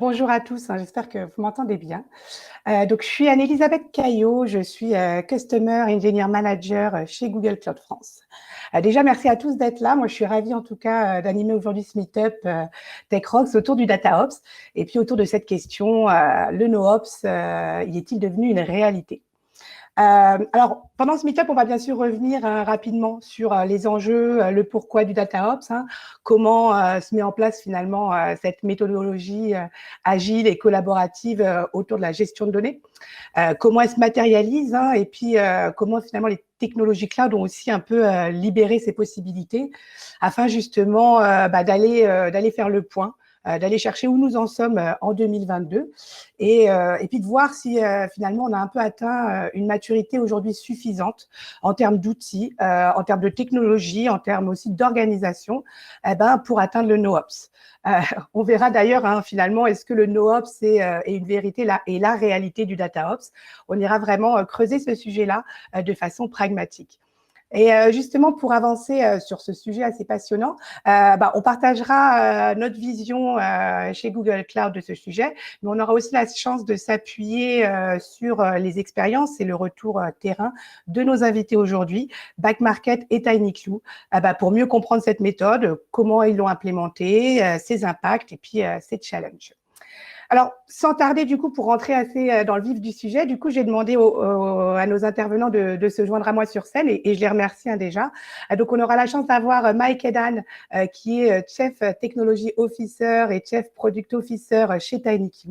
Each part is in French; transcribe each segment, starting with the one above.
Bonjour à tous, j'espère que vous m'entendez bien. Donc, je suis Anne-Elisabeth Caillot, je suis Customer Engineer Manager chez Google Cloud France. Déjà, merci à tous d'être là. Moi, je suis ravie en tout cas d'animer aujourd'hui ce meet-up Tech Rocks autour du DataOps et puis autour de cette question, le NoOps, y est-il devenu une réalité? Alors, pendant ce meet-up, on va bien sûr revenir rapidement sur les enjeux, le pourquoi du DataOps, comment se met en place finalement cette méthodologie agile et collaborative autour de la gestion de données, comment elle se matérialise et puis comment finalement les technologies cloud ont aussi un peu libéré ces possibilités afin justement d'aller faire le point, d'aller chercher où nous en sommes en 2022 et puis de voir si finalement on a un peu atteint une maturité aujourd'hui suffisante en termes d'outils, en termes de technologie, en termes aussi d'organisation pour atteindre le NoOps. On verra d'ailleurs finalement est-ce que le NoOps est une vérité et la réalité du DataOps. On ira vraiment creuser ce sujet-là de façon pragmatique. Et justement, pour avancer sur ce sujet assez passionnant, on partagera notre vision chez Google Cloud de ce sujet, mais on aura aussi la chance de s'appuyer sur les expériences et le retour terrain de nos invités aujourd'hui, Backmarket et TinyQ, pour mieux comprendre cette méthode, comment ils l'ont implémentée, ses impacts et puis ses challenges. Alors, sans tarder, du coup, pour rentrer assez dans le vif du sujet, du coup, j'ai demandé à nos intervenants de se joindre à moi sur scène et je les remercie déjà. Donc, on aura la chance d'avoir Mike Edan, qui est Chef Technology Officer et Chef Product Officer chez TinyQ.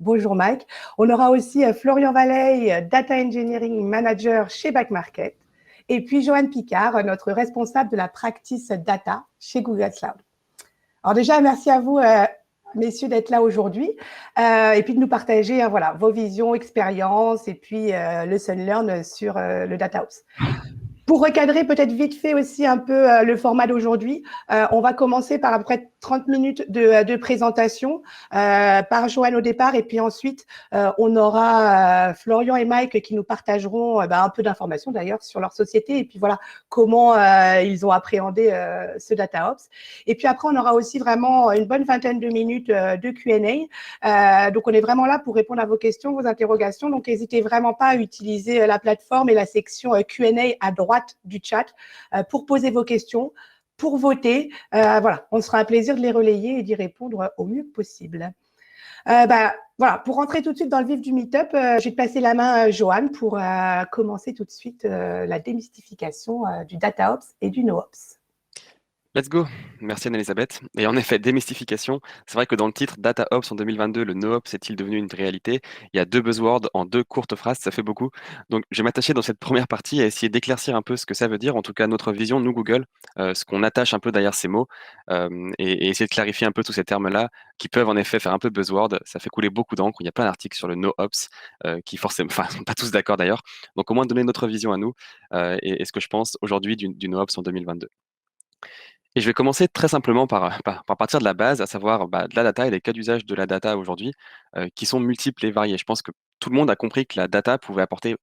Bonjour Mike. On aura aussi Florian Valley, Data Engineering Manager chez Backmarket. Et puis Joanne Picard, notre responsable de la practice data chez Google Cloud. Alors déjà, merci à vous, messieurs, d'être là aujourd'hui et puis de nous partager vos visions, expériences et puis lesson learn sur le DataOps. Pour recadrer peut-être vite fait aussi un peu le format d'aujourd'hui, on va commencer par à peu près 30 minutes de présentation par Joanne au départ et puis ensuite on aura Florian et Mike qui nous partageront un peu d'informations d'ailleurs sur leur société et puis voilà comment ils ont appréhendé ce DataOps. Et puis après on aura aussi vraiment une bonne vingtaine de minutes de Q&A. Donc on est vraiment là pour répondre à vos questions, vos interrogations. Donc n'hésitez vraiment pas à utiliser la plateforme et la section Q&A à droite du chat pour poser vos questions, pour voter. Voilà, on sera un plaisir de les relayer et d'y répondre au mieux possible. Voilà, pour rentrer tout de suite dans le vif du meet-up, je vais te passer la main, Joanne, pour commencer tout de suite la démystification du DataOps et du NoOps. Let's go. Merci Anne-Elisabeth. Et en effet, démystification, c'est vrai que dans le titre DataOps en 2022, le NoOps est-il devenu une réalité? Il y a deux buzzwords en deux courtes phrases, ça fait beaucoup. Donc je vais m'attacher dans cette première partie à essayer d'éclaircir un peu ce que ça veut dire, en tout cas notre vision, nous Google, ce qu'on attache un peu derrière ces mots, et essayer de clarifier un peu tous ces termes-là qui peuvent en effet faire un peu buzzword. Ça fait couler beaucoup d'encre. Il y a plein d'articles sur le NoOps qui forcément, enfin, sont pas tous d'accord d'ailleurs. Donc au moins donner notre vision à nous et ce que je pense aujourd'hui du NoOps en 2022. Et je vais commencer très simplement par partir de la base, à savoir de la data et les cas d'usage de la data aujourd'hui, qui sont multiples et variés. Je pense que tout le monde a compris que la data pouvait apporter de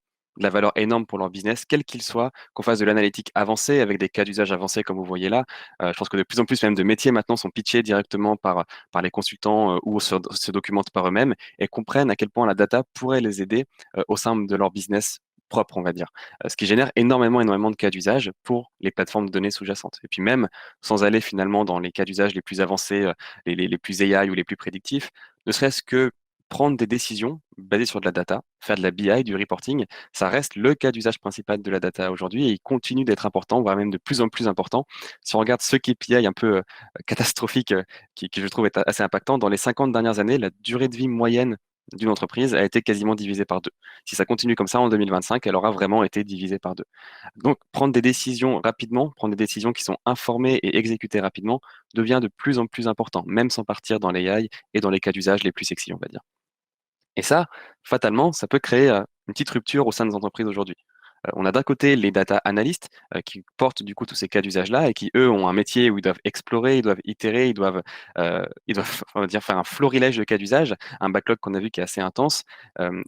la valeur énorme pour leur business, quel qu'il soit, qu'on fasse de l'analytique avancée avec des cas d'usage avancés comme vous voyez là. Je pense que de plus en plus même de métiers maintenant sont pitchés directement par les consultants ou se documentent par eux-mêmes et comprennent à quel point la data pourrait les aider au sein de leur business propre, on va dire. Ce qui génère énormément de cas d'usage pour les plateformes de données sous-jacentes. Et puis même, sans aller finalement dans les cas d'usage les plus avancés, les plus AI ou les plus prédictifs, ne serait-ce que prendre des décisions basées sur de la data, faire de la BI, du reporting, ça reste le cas d'usage principal de la data aujourd'hui et il continue d'être important, voire même de plus en plus important. Si on regarde ce KPI un peu catastrophique qui, je trouve, est assez impactant, dans les 50 dernières années, la durée de vie moyenne d'une entreprise a été quasiment divisée par deux. Si ça continue comme ça en 2025, elle aura vraiment été divisée par deux. Donc, prendre des décisions rapidement, prendre des décisions qui sont informées et exécutées rapidement, devient de plus en plus important, même sans partir dans les AI et dans les cas d'usage les plus sexy, on va dire. Et ça, fatalement, ça peut créer une petite rupture au sein des entreprises aujourd'hui. On a d'un côté les data analystes qui portent du coup tous ces cas d'usage-là et qui, eux, ont un métier où ils doivent explorer, ils doivent itérer, ils doivent on va dire, faire un florilège de cas d'usage, un backlog qu'on a vu qui est assez intense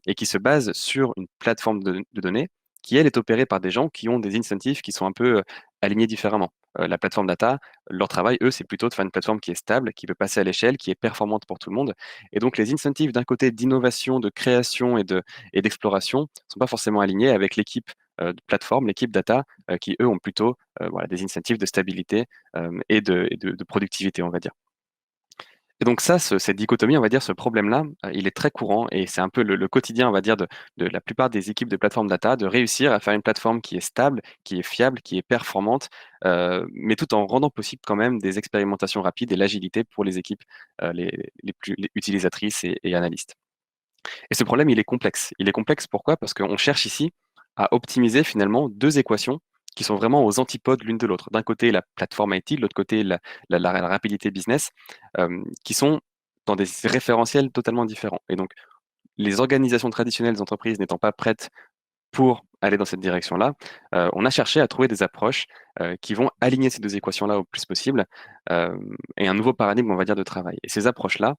et qui se base sur une plateforme de données qui, elle, est opérée par des gens qui ont des incentives qui sont un peu alignés différemment. la plateforme data, leur travail, eux, c'est plutôt de faire une plateforme qui est stable, qui peut passer à l'échelle, qui est performante pour tout le monde. Et donc, les incentives d'un côté d'innovation, de création et d'exploration ne sont pas forcément alignés avec l'équipe de plateforme, l'équipe data, qui, eux, ont plutôt voilà, des incentives de stabilité et de productivité, on va dire. Et donc ça, cette dichotomie, on va dire, ce problème-là, il est très courant et c'est un peu le quotidien, on va dire, de la plupart des équipes de plateforme data, de réussir à faire une plateforme qui est stable, qui est fiable, qui est performante, mais tout en rendant possible quand même des expérimentations rapides et l'agilité pour les équipes les utilisatrices et analystes. Et ce problème, il est complexe. Il est complexe pourquoi? Parce qu'on cherche ici à optimiser finalement deux équations qui sont vraiment aux antipodes l'une de l'autre. D'un côté, la plateforme IT, de l'autre côté, la rapidité business, qui sont dans des référentiels totalement différents. Et donc, les organisations traditionnelles des entreprises n'étant pas prêtes pour aller dans cette direction-là, on a cherché à trouver des approches qui vont aligner ces deux équations-là au plus possible euh, et un nouveau paradigme, on va dire, de travail. Et ces approches-là,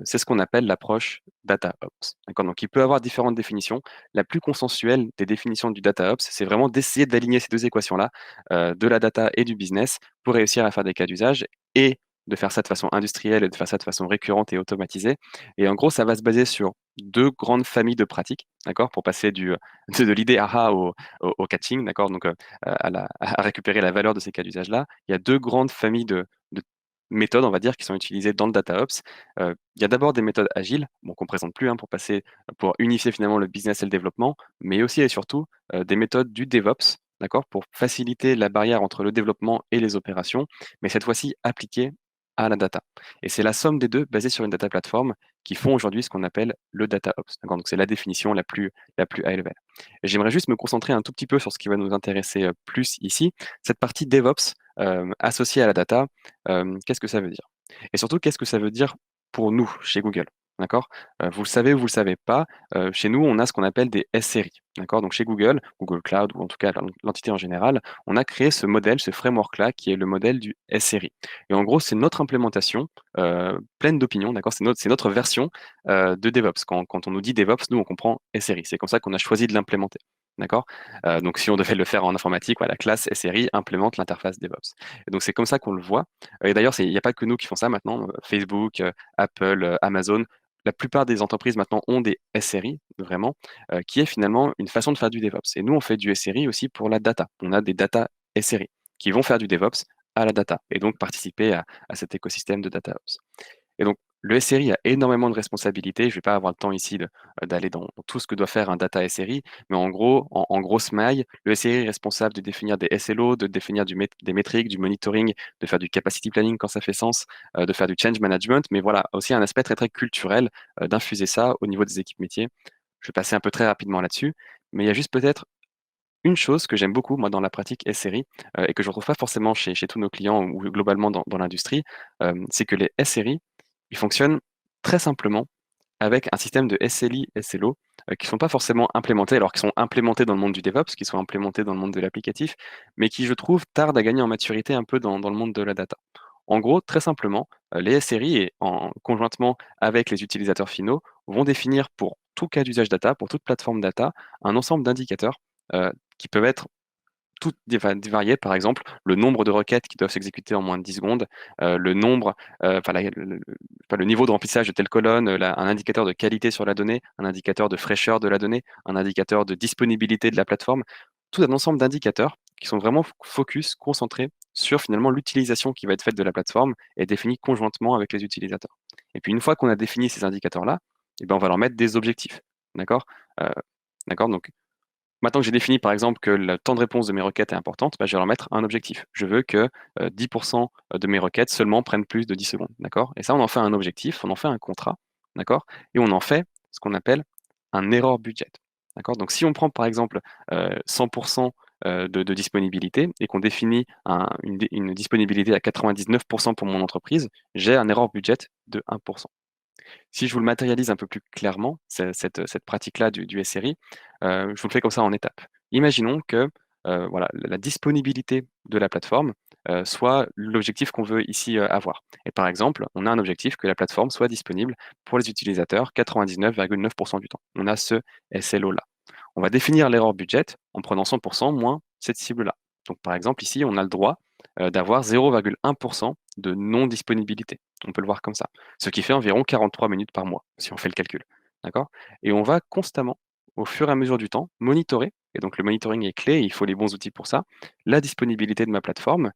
c'est ce qu'on appelle l'approche Data Ops. D'accord? Donc, il peut avoir différentes définitions. La plus consensuelle des définitions du Data Ops, c'est vraiment d'essayer d'aligner ces deux équations-là, de la data et du business, pour réussir à faire des cas d'usage et de faire ça de façon industrielle et de faire ça de façon récurrente et automatisée. Et en gros, ça va se baser sur deux grandes familles de pratiques, d'accord, pour passer de l'idée aha au catching, d'accord, donc à récupérer la valeur de ces cas d'usage-là. Il y a deux grandes familles de méthodes, on va dire, qui sont utilisées dans le DataOps. Il y a d'abord des méthodes agiles, bon, qu'on ne présente plus, hein, pour unifier finalement le business et le développement, mais aussi et surtout des méthodes du DevOps, d'accord, pour faciliter la barrière entre le développement et les opérations, mais cette fois-ci appliquée à la data. Et c'est la somme des deux basée sur une data platform qui font aujourd'hui ce qu'on appelle le DataOps. D'accord, donc c'est la définition la plus high level. Et j'aimerais juste me concentrer un tout petit peu sur ce qui va nous intéresser plus ici, cette partie DevOps associée à la data. Qu'est-ce que ça veut dire? Et surtout, qu'est-ce que ça veut dire pour nous chez Google? D'accord? Vous le savez ou vous le savez pas, chez nous, on a ce qu'on appelle des S-séries. D'accord? Donc chez Google, Google Cloud ou en tout cas l'entité en général, on a créé ce modèle, ce framework-là qui est le modèle du S-série. Et en gros, c'est notre implémentation pleine d'opinions, d'accord? C'est notre version de DevOps. Quand on nous dit DevOps, nous, on comprend SRI. C'est comme ça qu'on a choisi de l'implémenter. D'accord? Donc, si on devait le faire en informatique, voilà, la classe SRI implémente l'interface DevOps. Et donc, c'est comme ça qu'on le voit. Et d'ailleurs, il n'y a pas que nous qui font ça maintenant. Facebook, Apple, Amazon, la plupart des entreprises maintenant ont des SRI, vraiment, qui est finalement une façon de faire du DevOps. Et nous, on fait du SRI aussi pour la data. On a des data SRI qui vont faire du DevOps à la data et donc participer à cet écosystème de DataOps. Et donc, le SRI a énormément de responsabilités. Je ne vais pas avoir le temps ici d'aller dans tout ce que doit faire un data SRI, mais en gros, en grosse maille, le SRI est responsable de définir des SLO, de définir des métriques, du monitoring, de faire du capacity planning quand ça fait sens, de faire du change management, mais voilà, aussi un aspect très très culturel, d'infuser ça au niveau des équipes métiers. Je vais passer un peu très rapidement là-dessus, mais il y a juste peut-être une chose que j'aime beaucoup, moi, dans la pratique SRI, et que je ne retrouve pas forcément chez tous nos clients ou globalement dans l'industrie, c'est que les SRI, ils fonctionnent très simplement avec un système de SLI, SLO, qui ne sont pas forcément implémentés, alors qu'ils sont implémentés dans le monde du DevOps, qui sont implémentés dans le monde de l'applicatif, mais qui, je trouve, tardent à gagner en maturité un peu dans le monde de la data. En gros, très simplement, les SRI, conjointement avec les utilisateurs finaux, vont définir pour tout cas d'usage data, pour toute plateforme data, un ensemble d'indicateurs qui peuvent être toutes variées, par exemple, le nombre de requêtes qui doivent s'exécuter en moins de 10 secondes, le nombre, enfin, enfin, le niveau de remplissage de telle colonne, un indicateur de qualité sur la donnée, un indicateur de fraîcheur de la donnée, un indicateur de disponibilité de la plateforme, tout un ensemble d'indicateurs qui sont vraiment focus, concentrés sur finalement l'utilisation qui va être faite de la plateforme et définie conjointement avec les utilisateurs. Et puis une fois qu'on a défini ces indicateurs-là, eh ben, on va leur mettre des objectifs. D'accord? Euh, d'accord? Donc, maintenant que j'ai défini, par exemple, que le temps de réponse de mes requêtes est importante, bah, je vais leur mettre un objectif. Je veux que 10% de mes requêtes seulement prennent plus de 10 secondes. D'accord? Et ça, on en fait un objectif, on en fait un contrat. D'accord? Et on en fait ce qu'on appelle un error budget. D'accord? Donc, si on prend, par exemple, 100% de disponibilité et qu'on définit une disponibilité à 99% pour mon entreprise, j'ai un error budget de 1%. Si je vous le matérialise un peu plus clairement, cette pratique-là du SRI, je vous le fais comme ça en étapes. Imaginons que voilà, la disponibilité de la plateforme soit l'objectif qu'on veut ici avoir. Et par exemple, on a un objectif que la plateforme soit disponible pour les utilisateurs 99,9% du temps. On a ce SLO-là. On va définir l'erreur budget en prenant 100% moins cette cible-là. Donc par exemple, ici, on a le droit d'avoir 0,1% de non-disponibilité. On peut le voir comme ça. Ce qui fait environ 43 minutes par mois, si on fait le calcul. D'accord? Et on va constamment, au fur et à mesure du temps, monitorer, et donc le monitoring est clé, il faut les bons outils pour ça, la disponibilité de ma plateforme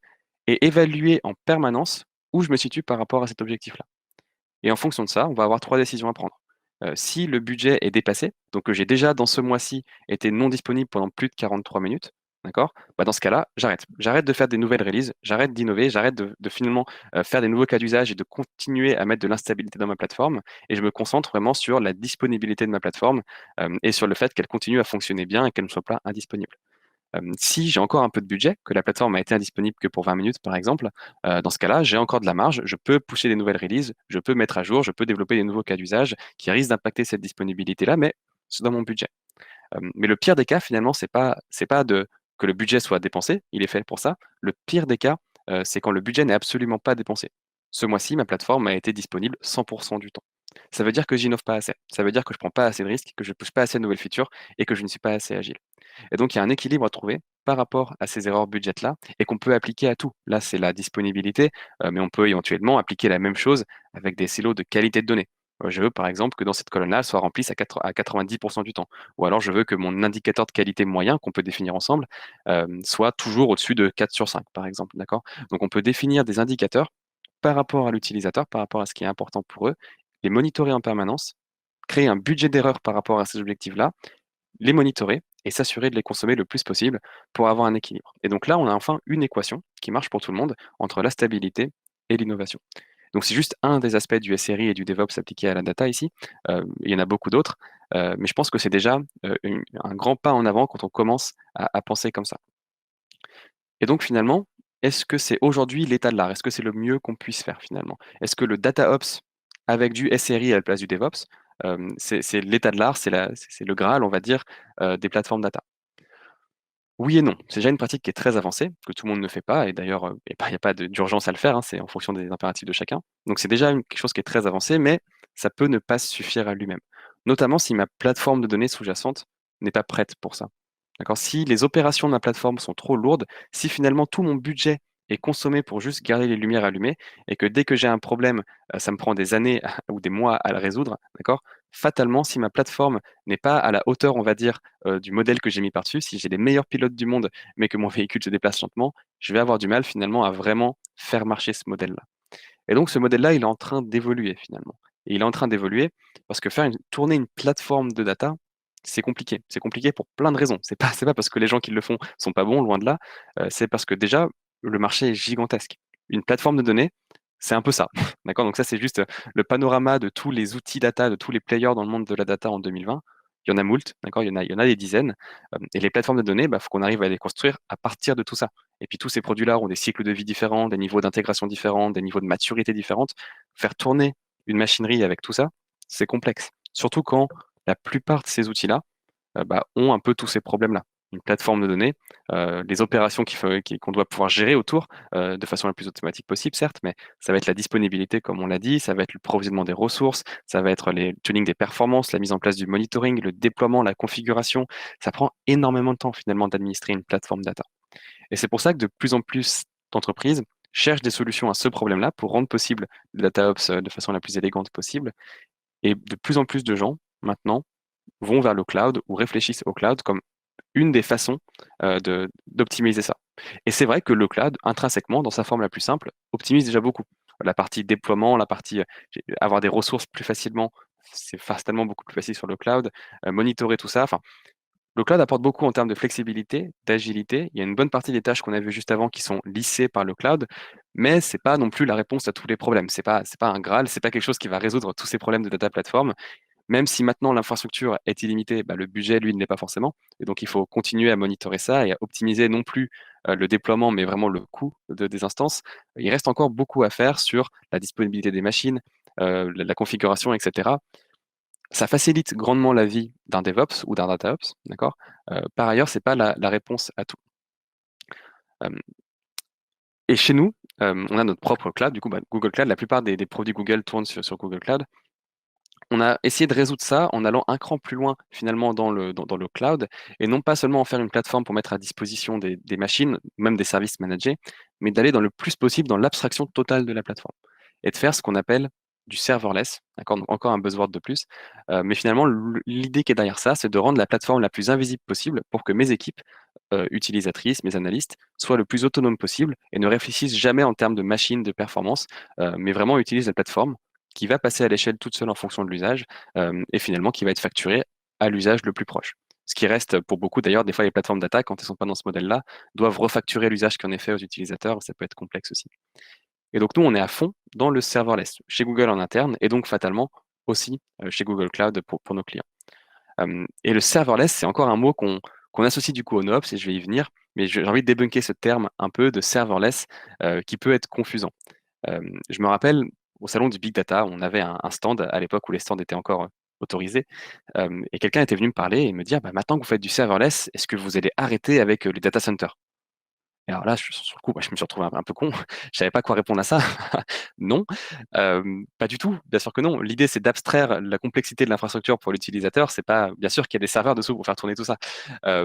et évaluer en permanence où je me situe par rapport à cet objectif-là. Et en fonction de ça, on va avoir trois décisions à prendre. Si le budget est dépassé, donc que j'ai déjà dans ce mois-ci été non disponible pendant plus de 43 minutes, d'accord? Bah, dans ce cas-là, j'arrête. J'arrête de faire des nouvelles releases, j'arrête d'innover, j'arrête de finalement faire des nouveaux cas d'usage et de continuer à mettre de l'instabilité dans ma plateforme. Et je me concentre vraiment sur la disponibilité de ma plateforme et sur le fait qu'elle continue à fonctionner bien et qu'elle ne soit pas indisponible. Si j'ai encore un peu de budget, que la plateforme a été indisponible que pour 20 minutes par exemple, dans ce cas-là, j'ai encore de la marge, je peux pousser des nouvelles releases, je peux mettre à jour, je peux développer des nouveaux cas d'usage qui risquent d'impacter cette disponibilité-là, mais c'est dans mon budget. Mais le pire des cas, finalement, c'est pas que le budget soit dépensé, il est fait pour ça. Le pire des cas, c'est quand le budget n'est absolument pas dépensé. Ce mois-ci, ma plateforme a été disponible 100% du temps. Ça veut dire que j'innove pas assez. Ça veut dire que je prends pas assez de risques, que je pousse pas assez de nouvelles features et que je ne suis pas assez agile. Et donc, il y a un équilibre à trouver par rapport à ces erreurs budget-là et qu'on peut appliquer à tout. Là, c'est la disponibilité, mais on peut éventuellement appliquer la même chose avec des silos de qualité de données. Je veux par exemple que dans cette colonne-là, elle soit remplie à 90% du temps. Ou alors, je veux que mon indicateur de qualité moyen, qu'on peut définir ensemble, soit toujours au-dessus de 4 sur 5, par exemple. D'accord? Donc, on peut définir des indicateurs par rapport à l'utilisateur, par rapport à ce qui est important pour eux, les monitorer en permanence, créer un budget d'erreur par rapport à ces objectifs-là, les monitorer et s'assurer de les consommer le plus possible pour avoir un équilibre. Et donc là, on a enfin une équation qui marche pour tout le monde entre la stabilité et l'innovation. Donc c'est juste un des aspects du SRI et du DevOps appliqué à la data ici. Il y en a beaucoup d'autres, mais je pense que c'est déjà un grand pas en avant quand on commence à penser comme ça. Et donc finalement, est-ce que c'est aujourd'hui l'état de l'art? Est-ce que c'est le mieux qu'on puisse faire finalement? Est-ce que le DataOps avec du SRI à la place du DevOps, c'est l'état de l'art, c'est le Graal, on va dire, des plateformes data? Oui et non. C'est déjà une pratique qui est très avancée, que tout le monde ne fait pas, et d'ailleurs, il y a pas d'urgence à le faire, hein, c'est en fonction des impératifs de chacun. Donc c'est déjà quelque chose qui est très avancé, mais ça peut ne pas suffire à lui-même. Notamment si ma plateforme de données sous-jacente n'est pas prête pour ça. D'accord? Si les opérations de ma plateforme sont trop lourdes, si finalement tout mon budget est consommé pour juste garder les lumières allumées, et que dès que j'ai un problème, ça me prend des années ou des mois à le résoudre, d'accord? Fatalement, si ma plateforme n'est pas à la hauteur, on va dire, du modèle que j'ai mis par-dessus, si j'ai les meilleurs pilotes du monde, mais que mon véhicule se déplace lentement, je vais avoir du mal finalement à vraiment faire marcher ce modèle-là. Et donc ce modèle-là, il est en train d'évoluer finalement. Et il est en train d'évoluer parce que tourner une plateforme de data, c'est compliqué. C'est compliqué pour plein de raisons. C'est pas parce que les gens qui le font sont pas bons, loin de là. C'est parce que déjà, le marché est gigantesque. Une plateforme de données, c'est un peu ça. D'accord? Donc ça, c'est juste le panorama de tous les outils data, de tous les players dans le monde de la data en 2020. Il y en a moult, d'accord? Il y en a des dizaines. Et les plateformes de données, il faut qu'on arrive à les construire à partir de tout ça. Et puis tous ces produits-là ont des cycles de vie différents, des niveaux d'intégration différents, des niveaux de maturité différentes. Faire tourner une machinerie avec tout ça, c'est complexe. Surtout quand la plupart de ces outils-là ont un peu tous ces problèmes-là. Une plateforme de données, les opérations qu'on doit pouvoir gérer autour de façon la plus automatique possible, certes, mais ça va être la disponibilité, comme on l'a dit, ça va être le provisionnement des ressources, ça va être les tuning des performances, la mise en place du monitoring, le déploiement, la configuration. Ça prend énormément de temps finalement d'administrer une plateforme data. Et c'est pour ça que de plus en plus d'entreprises cherchent des solutions à ce problème-là pour rendre possible le DataOps de façon la plus élégante possible. Et de plus en plus de gens, maintenant, vont vers le cloud ou réfléchissent au cloud comme une des façons d'optimiser ça. Et c'est vrai que le cloud, intrinsèquement, dans sa forme la plus simple, optimise déjà beaucoup. La partie déploiement, la partie avoir des ressources plus facilement, c'est fatalement beaucoup plus facile sur le cloud, monitorer tout ça. Enfin, le cloud apporte beaucoup en termes de flexibilité, d'agilité. Il y a une bonne partie des tâches qu'on a vues juste avant qui sont lissées par le cloud, mais c'est pas non plus la réponse à tous les problèmes. C'est pas un Graal, c'est pas quelque chose qui va résoudre tous ces problèmes de data platform. Même si maintenant l'infrastructure est illimitée, le budget, lui, ne l'est pas forcément. Et donc, il faut continuer à monitorer ça et à optimiser non plus le déploiement, mais vraiment le coût des instances. Il reste encore beaucoup à faire sur la disponibilité des machines, la configuration, etc. Ça facilite grandement la vie d'un DevOps ou d'un DataOps, d'accord? Par ailleurs, c'est pas la réponse à tout. Euh, et chez nous, on a notre propre cloud, du coup, Google Cloud, la plupart des produits Google tournent sur Google Cloud. On a essayé de résoudre ça en allant un cran plus loin finalement dans le cloud et non pas seulement en faire une plateforme pour mettre à disposition des machines, même des services managés, mais d'aller dans le plus possible dans l'abstraction totale de la plateforme et de faire ce qu'on appelle du serverless, d'accord? Donc encore un buzzword de plus. Mais finalement, l'idée qui est derrière ça, c'est de rendre la plateforme la plus invisible possible pour que mes équipes utilisatrices, mes analystes, soient le plus autonomes possible et ne réfléchissent jamais en termes de machine, de performance, mais vraiment utilisent la plateforme qui va passer à l'échelle toute seule en fonction de l'usage et finalement qui va être facturée à l'usage le plus proche. Ce qui reste pour beaucoup, d'ailleurs, des fois les plateformes data, quand elles ne sont pas dans ce modèle-là, doivent refacturer l'usage qui en est fait aux utilisateurs. Ça peut être complexe aussi. Et donc nous, on est à fond dans le serverless chez Google en interne et donc fatalement aussi chez Google Cloud pour nos clients. Et le serverless, c'est encore un mot qu'on associe du coup au NoOps et je vais y venir, mais j'ai envie de débunker ce terme un peu de serverless qui peut être confusant. Je me rappelle au salon du Big Data, on avait un stand à l'époque où les stands étaient encore autorisés et quelqu'un était venu me parler et me dire bah, maintenant que vous faites du serverless, est-ce que vous allez arrêter avec les data centers? Et alors là, sur le coup, bah, je me suis retrouvé un peu con. Je savais pas quoi répondre à ça. Non, pas du tout. Bien sûr que non. L'idée, c'est d'abstraire la complexité de l'infrastructure pour l'utilisateur. C'est pas, bien sûr qu'il y a des serveurs dessous pour faire tourner tout ça.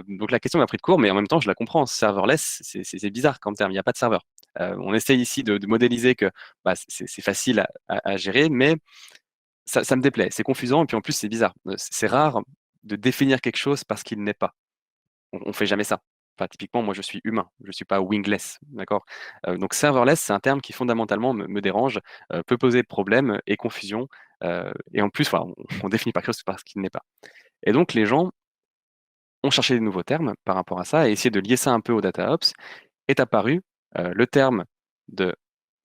Donc la question m'a pris de court, mais en même temps, je la comprends. Serverless, c'est bizarre comme terme. Il n'y a pas de serveur. On essaye ici de modéliser que bah, c'est facile à gérer, mais ça me déplaît. C'est confusant et puis en plus, c'est bizarre. C'est rare de définir quelque chose parce qu'il n'est pas. On fait jamais ça. Enfin, typiquement, moi, je suis humain, je ne suis pas wingless, d'accord? Donc serverless, c'est un terme qui fondamentalement me dérange, peut poser problème et confusion, et en plus, voilà, on définit pas quelque chose parce qu'il n'est pas. Et donc les gens ont cherché des nouveaux termes par rapport à ça et essayé de lier ça un peu au DataOps. Est apparu le terme de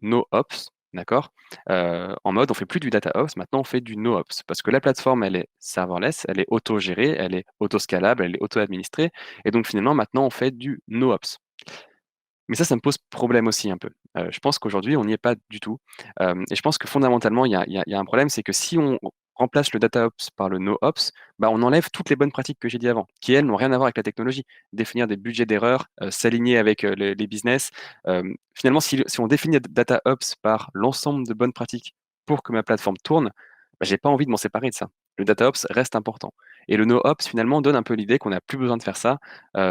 NoOps, d'accord? En mode, on fait plus du DataOps, maintenant on fait du NoOps, parce que la plateforme, elle est serverless, elle est auto-gérée, elle est auto-scalable, elle est auto-administrée, et donc finalement, maintenant on fait du NoOps. Mais ça me pose problème aussi un peu. Je pense qu'aujourd'hui, on n'y est pas du tout. Et je pense que fondamentalement, il y a un problème, c'est que si on remplace le DataOps par le NoOps, bah, on enlève toutes les bonnes pratiques que j'ai dit avant, qui elles n'ont rien à voir avec la technologie. Définir des budgets d'erreur, s'aligner avec les business. Finalement, si on définit DataOps par l'ensemble de bonnes pratiques pour que ma plateforme tourne, bah, j'ai pas envie de m'en séparer de ça. Le DataOps reste important. Et le NoOps, finalement, donne un peu l'idée qu'on n'a plus besoin de faire ça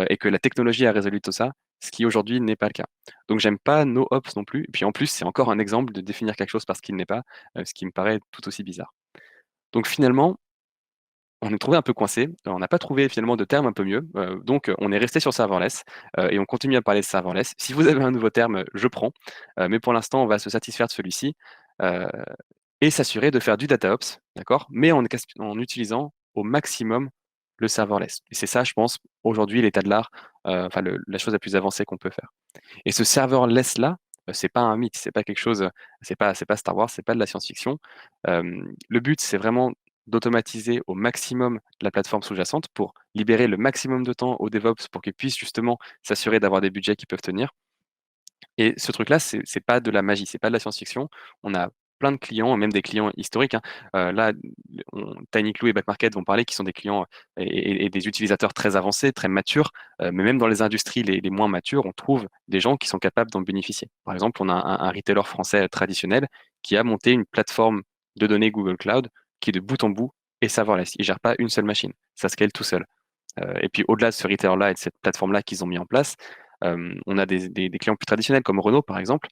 et que la technologie a résolu tout ça, ce qui aujourd'hui n'est pas le cas. Donc j'aime pas NoOps non plus. Et puis en plus, c'est encore un exemple de définir quelque chose parce qu'il n'est pas, ce qui me paraît tout aussi bizarre. Donc finalement, on est trouvé un peu coincé. On n'a pas trouvé finalement de terme un peu mieux. Donc on est resté sur serverless et on continue à parler de serverless. Si vous avez un nouveau terme, je prends. Mais pour l'instant, on va se satisfaire de celui-ci euh, et s'assurer de faire du DataOps, d'accord? Mais en utilisant au maximum le serverless. Et c'est ça, je pense, aujourd'hui, l'état de l'art, enfin la chose la plus avancée qu'on peut faire. Et ce serverless-là, c'est pas un mythe, c'est pas quelque chose, c'est pas Star Wars, c'est pas de la science-fiction. Le but, c'est vraiment d'automatiser au maximum la plateforme sous-jacente pour libérer le maximum de temps aux DevOps pour qu'ils puissent justement s'assurer d'avoir des budgets qui peuvent tenir. Et ce truc-là, c'est pas de la magie, c'est pas de la science-fiction. On a plein de clients, même des clients historiques, hein. Là, TinyClou et Backmarket vont parler qui sont des clients et des utilisateurs très avancés, très matures. Mais même dans les industries les moins matures, on trouve des gens qui sont capables d'en bénéficier. Par exemple, on a un retailer français traditionnel qui a monté une plateforme de données Google Cloud qui est de bout en bout et serverless. Il gère pas une seule machine, ça scale tout seul. Et puis au-delà de ce retailer-là et de cette plateforme-là qu'ils ont mis en place, on a des clients plus traditionnels comme Renault, par exemple,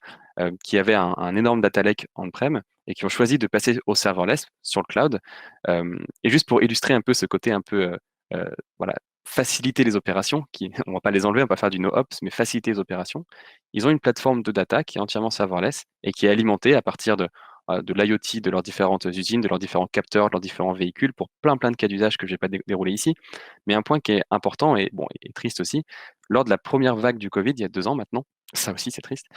qui avaient un énorme data lake on-prem et qui ont choisi de passer au serverless sur le cloud. Et juste pour illustrer un peu ce côté un peu, voilà, faciliter les opérations, on va pas les enlever, on va pas faire du no-ops, mais faciliter les opérations. Ils ont une plateforme de data qui est entièrement serverless et qui est alimentée à partir de l'IoT de leurs différentes usines, de leurs différents capteurs, de leurs différents véhicules, pour plein de cas d'usage que je vais pas dérouler ici. Mais un point qui est important et, bon, et triste aussi, lors de la première vague du Covid, il y a 2 ans maintenant, ça aussi c'est triste,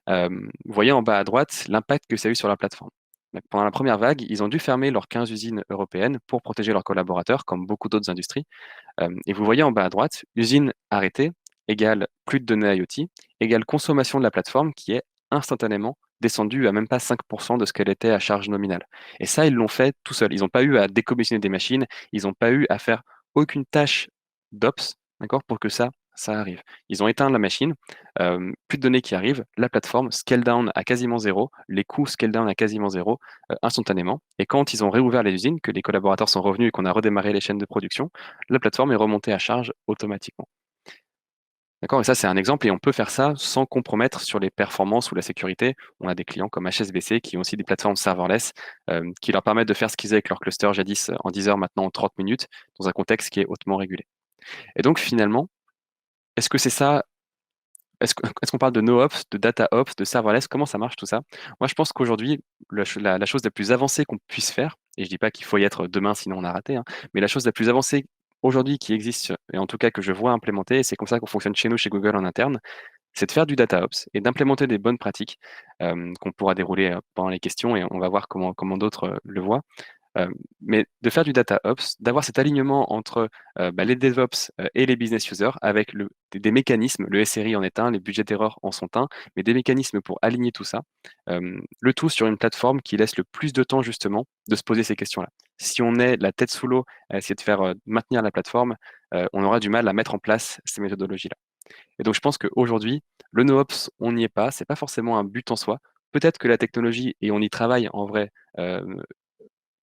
vous voyez en bas à droite l'impact que ça a eu sur la plateforme. Donc, pendant la première vague, ils ont dû fermer leurs 15 usines européennes pour protéger leurs collaborateurs, comme beaucoup d'autres industries. Et vous voyez en bas à droite, usine arrêtée égale plus de données IoT, égale consommation de la plateforme qui est instantanément descendue à même pas 5% de ce qu'elle était à charge nominale. Et ça, ils l'ont fait tout seuls. Ils n'ont pas eu à décommissionner des machines, ils n'ont pas eu à faire aucune tâche d'ops, d'accord, pour que ça arrive. Ils ont éteint la machine, plus de données qui arrivent, la plateforme scale down à quasiment zéro, les coûts scale down à quasiment zéro, instantanément. Et quand ils ont réouvert les usines, que les collaborateurs sont revenus et qu'on a redémarré les chaînes de production, la plateforme est remontée à charge automatiquement. D'accord? Et ça, c'est un exemple et on peut faire ça sans compromettre sur les performances ou la sécurité. On a des clients comme HSBC qui ont aussi des plateformes serverless qui leur permettent de faire ce qu'ils faisaient avec leur cluster jadis en 10 heures, maintenant en 30 minutes, dans un contexte qui est hautement régulé. Et donc, finalement, est-ce que c'est ça? Est-ce qu'on parle de NoOps, de DataOps, de serverless? Comment ça marche tout ça? Moi, je pense qu'aujourd'hui, la chose la plus avancée qu'on puisse faire, et je dis pas qu'il faut y être demain, sinon on a raté, hein, mais la chose la plus avancée aujourd'hui qui existe, et en tout cas que je vois implémenter, et c'est comme ça qu'on fonctionne chez nous, chez Google en interne, c'est de faire du DataOps et d'implémenter des bonnes pratiques qu'on pourra dérouler pendant les questions et on va voir comment d'autres le voient. Euh, mais de faire du data ops, d'avoir cet alignement entre les DevOps et les business users avec des mécanismes, le SRI en est un, les budgets d'erreur en sont un, mais des mécanismes pour aligner tout ça, le tout sur une plateforme qui laisse le plus de temps justement de se poser ces questions-là. Si on est la tête sous l'eau à essayer de faire maintenir la plateforme, on aura du mal à mettre en place ces méthodologies-là. Et donc je pense qu'aujourd'hui, le NoOps, on n'y est pas, c'est pas forcément un but en soi. Peut-être que la technologie, et on y travaille en vrai,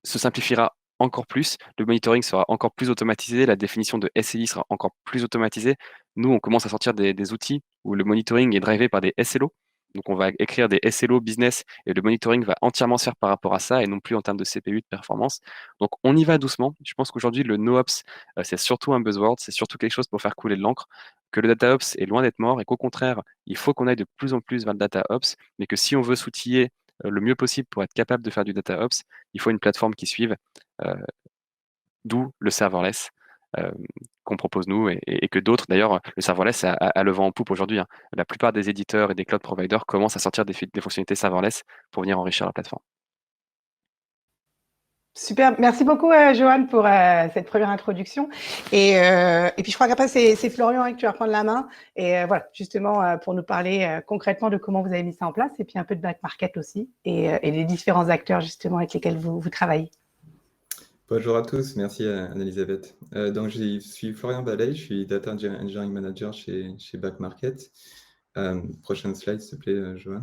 se simplifiera encore plus, le monitoring sera encore plus automatisé, la définition de SLI sera encore plus automatisée. Nous, on commence à sortir des outils où le monitoring est drivé par des SLO. Donc, on va écrire des SLO business et le monitoring va entièrement se faire par rapport à ça et non plus en termes de CPU, de performance. Donc, on y va doucement. Je pense qu'aujourd'hui, le NoOps, c'est surtout un buzzword, c'est surtout quelque chose pour faire couler de l'encre, que le DataOps est loin d'être mort et qu'au contraire, il faut qu'on aille de plus en plus vers le DataOps, mais que si on veut s'outiller le mieux possible pour être capable de faire du DataOps, il faut une plateforme qui suive, euh, d'où le serverless euh, qu'on propose nous et que d'autres, d'ailleurs, le serverless a le vent en poupe aujourd'hui, hein. La plupart des éditeurs et des cloud providers commencent à sortir des fonctionnalités serverless pour venir enrichir la plateforme. Super, merci beaucoup Johan pour cette première introduction. Et puis je crois qu'après c'est Florian que tu vas prendre la main et voilà justement pour nous parler concrètement de comment vous avez mis ça en place et puis un peu de back market aussi et les différents acteurs justement avec lesquels vous travaillez. Bonjour à tous, merci Anne-Elisabeth. Donc, je suis Florian Ballet, je suis Data Engineering Manager chez Back Market. Prochaine slide, s'il te plaît, Johan.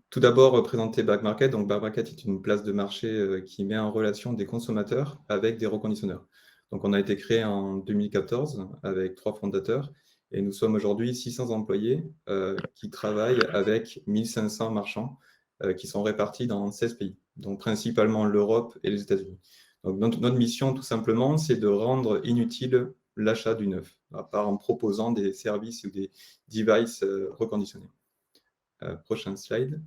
Tout d'abord, présenter Back Market. Donc, Back Market est une place de marché qui met en relation des consommateurs avec des reconditionneurs. Donc, on a été créé en 2014 avec 3 fondateurs et nous sommes aujourd'hui 600 employés qui travaillent avec 1500 marchands qui sont répartis dans 16 pays, donc principalement l'Europe et les États-Unis. Donc, notre mission, tout simplement, c'est de rendre inutile l'achat du neuf, en proposant des services ou des devices reconditionnés. Prochaine slide.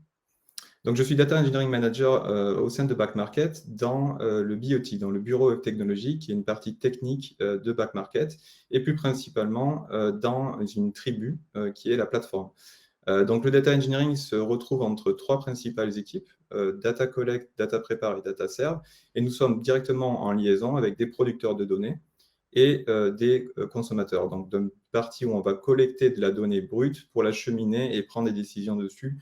Donc, je suis Data Engineering Manager au sein de Back Market dans le BOT, dans le bureau technologique, qui est une partie technique de Back Market, et plus principalement dans une tribu qui est la plateforme. Donc, le Data Engineering se retrouve entre 3 principales équipes, Data Collect, Data Prepare et Data Serve, et nous sommes directement en liaison avec des producteurs de données et des consommateurs. Donc, d'une partie où on va collecter de la donnée brute pour l'acheminer et prendre des décisions dessus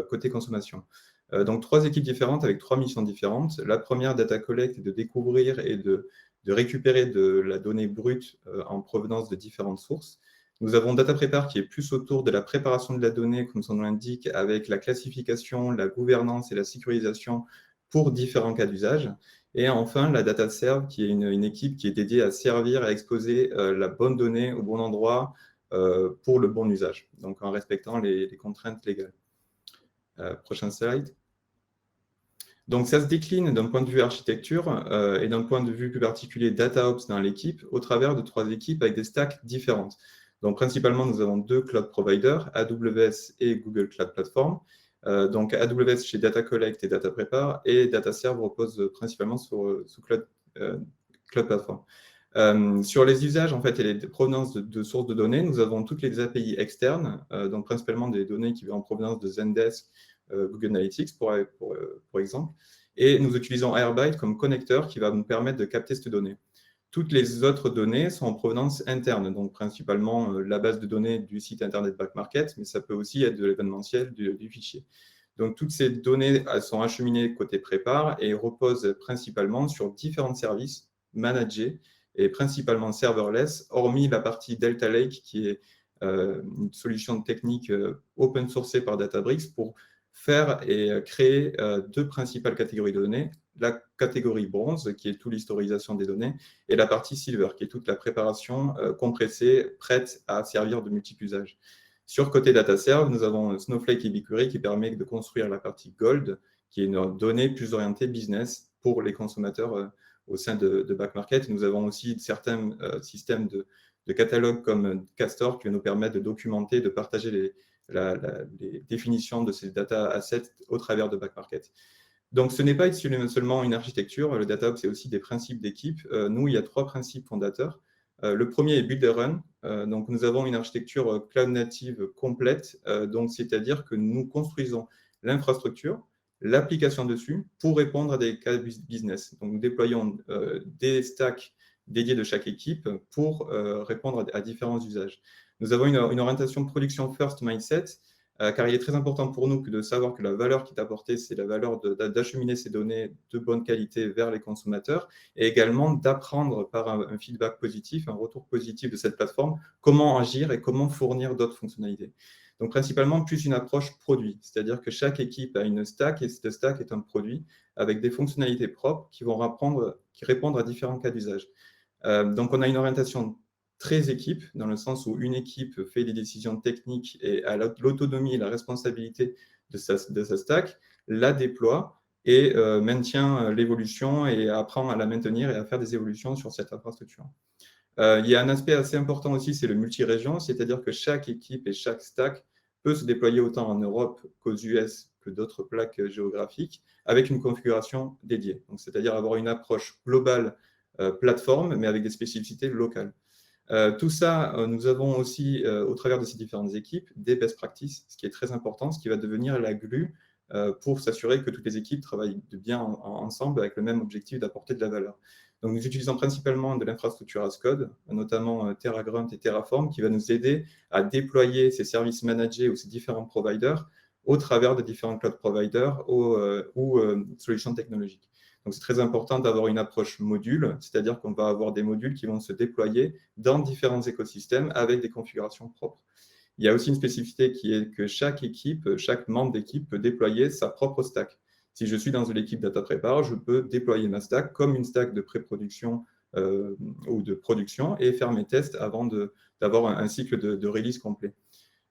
côté consommation. Donc, 3 équipes différentes avec 3 missions différentes. La première, Data Collect, est de découvrir et de récupérer de la donnée brute en provenance de différentes sources. Nous avons Data Prepare qui est plus autour de la préparation de la donnée, comme son nom l'indique, avec la classification, la gouvernance et la sécurisation pour différents cas d'usage. Et enfin, la Data Serve, qui est une équipe qui est dédiée à servir, à exposer la bonne donnée au bon endroit pour le bon usage, donc en respectant les contraintes légales. Prochain slide. Donc, ça se décline d'un point de vue architecture et d'un point de vue plus particulier DataOps dans l'équipe au travers de 3 équipes avec des stacks différentes. Donc, principalement, nous avons 2 cloud providers, AWS et Google Cloud Platform. Donc, AWS chez Data Collect et Data Prepare et Data Serve repose principalement sur Cloud Platform. Sur les usages en fait, et les provenances de sources de données, nous avons toutes les API externes, donc principalement des données qui viennent en provenance de Zendesk, Google Analytics, pour exemple. Et nous utilisons Airbyte comme connecteur qui va nous permettre de capter ces données. Toutes les autres données sont en provenance interne, donc principalement la base de données du site internet Back Market, mais ça peut aussi être de l'événementiel du fichier. Donc, toutes ces données sont acheminées côté prépare et reposent principalement sur différents services managés et principalement serverless, hormis la partie Delta Lake, qui est une solution technique open sourcée par Databricks pour faire et créer 2 principales catégories de données, la catégorie bronze, qui est toute l'historisation des données, et la partie silver, qui est toute la préparation compressée, prête à servir de multiples usages. Sur côté DataServe, nous avons Snowflake et BigQuery qui permet de construire la partie gold, qui est une donnée plus orientée business pour les consommateurs au sein de BackMarket. Nous avons aussi certains systèmes de catalogue comme Castor qui va nous permettre de documenter, de partager les définitions de ces data assets au travers de BackMarket. Donc, ce n'est pas seulement une architecture. Le DataOps, c'est aussi des principes d'équipe. Nous, il y a 3 principes fondateurs. Le premier est Build and Run. Donc, nous avons une architecture cloud native complète. Donc, c'est-à-dire que nous construisons l'infrastructure, l'application dessus pour répondre à des cas business. Donc, nous déployons des stacks dédiés de chaque équipe pour répondre à différents usages. Nous avons une orientation production first mindset, car il est très important pour nous de savoir que la valeur qui est apportée, c'est la valeur d'acheminer ces données de bonne qualité vers les consommateurs et également d'apprendre par un feedback positif, un retour positif de cette plateforme, comment agir et comment fournir d'autres fonctionnalités. Donc, principalement, plus une approche produit, c'est-à-dire que chaque équipe a une stack et cette stack est un produit avec des fonctionnalités propres qui vont répondre à différents cas d'usage. Donc, on a une orientation très équipe, dans le sens où une équipe fait des décisions techniques et a l'autonomie et la responsabilité de sa stack, la déploie et maintient l'évolution et apprend à la maintenir et à faire des évolutions sur cette infrastructure. Il y a un aspect assez important aussi, c'est le multi-région, c'est-à-dire que chaque équipe et chaque stack peut se déployer autant en Europe qu'aux US que d'autres plaques géographiques, avec une configuration dédiée. Donc, c'est-à-dire avoir une approche globale plateforme, mais avec des spécificités locales. Tout ça, nous avons aussi, au travers de ces différentes équipes, des best practices, ce qui est très important, ce qui va devenir la glue pour s'assurer que toutes les équipes travaillent bien ensemble avec le même objectif d'apporter de la valeur. Donc, nous utilisons principalement de l'infrastructure as code, notamment TerraGrunt et Terraform, qui va nous aider à déployer ces services managés ou ces différents providers au travers de différents cloud providers ou solutions technologiques. Donc, c'est très important d'avoir une approche module, c'est-à-dire qu'on va avoir des modules qui vont se déployer dans différents écosystèmes avec des configurations propres. Il y a aussi une spécificité qui est que chaque équipe, chaque membre d'équipe peut déployer sa propre stack. Si je suis dans l'équipe Data Prepare, je peux déployer ma stack comme une stack de pré-production ou de production et faire mes tests avant d'avoir un cycle de release complet.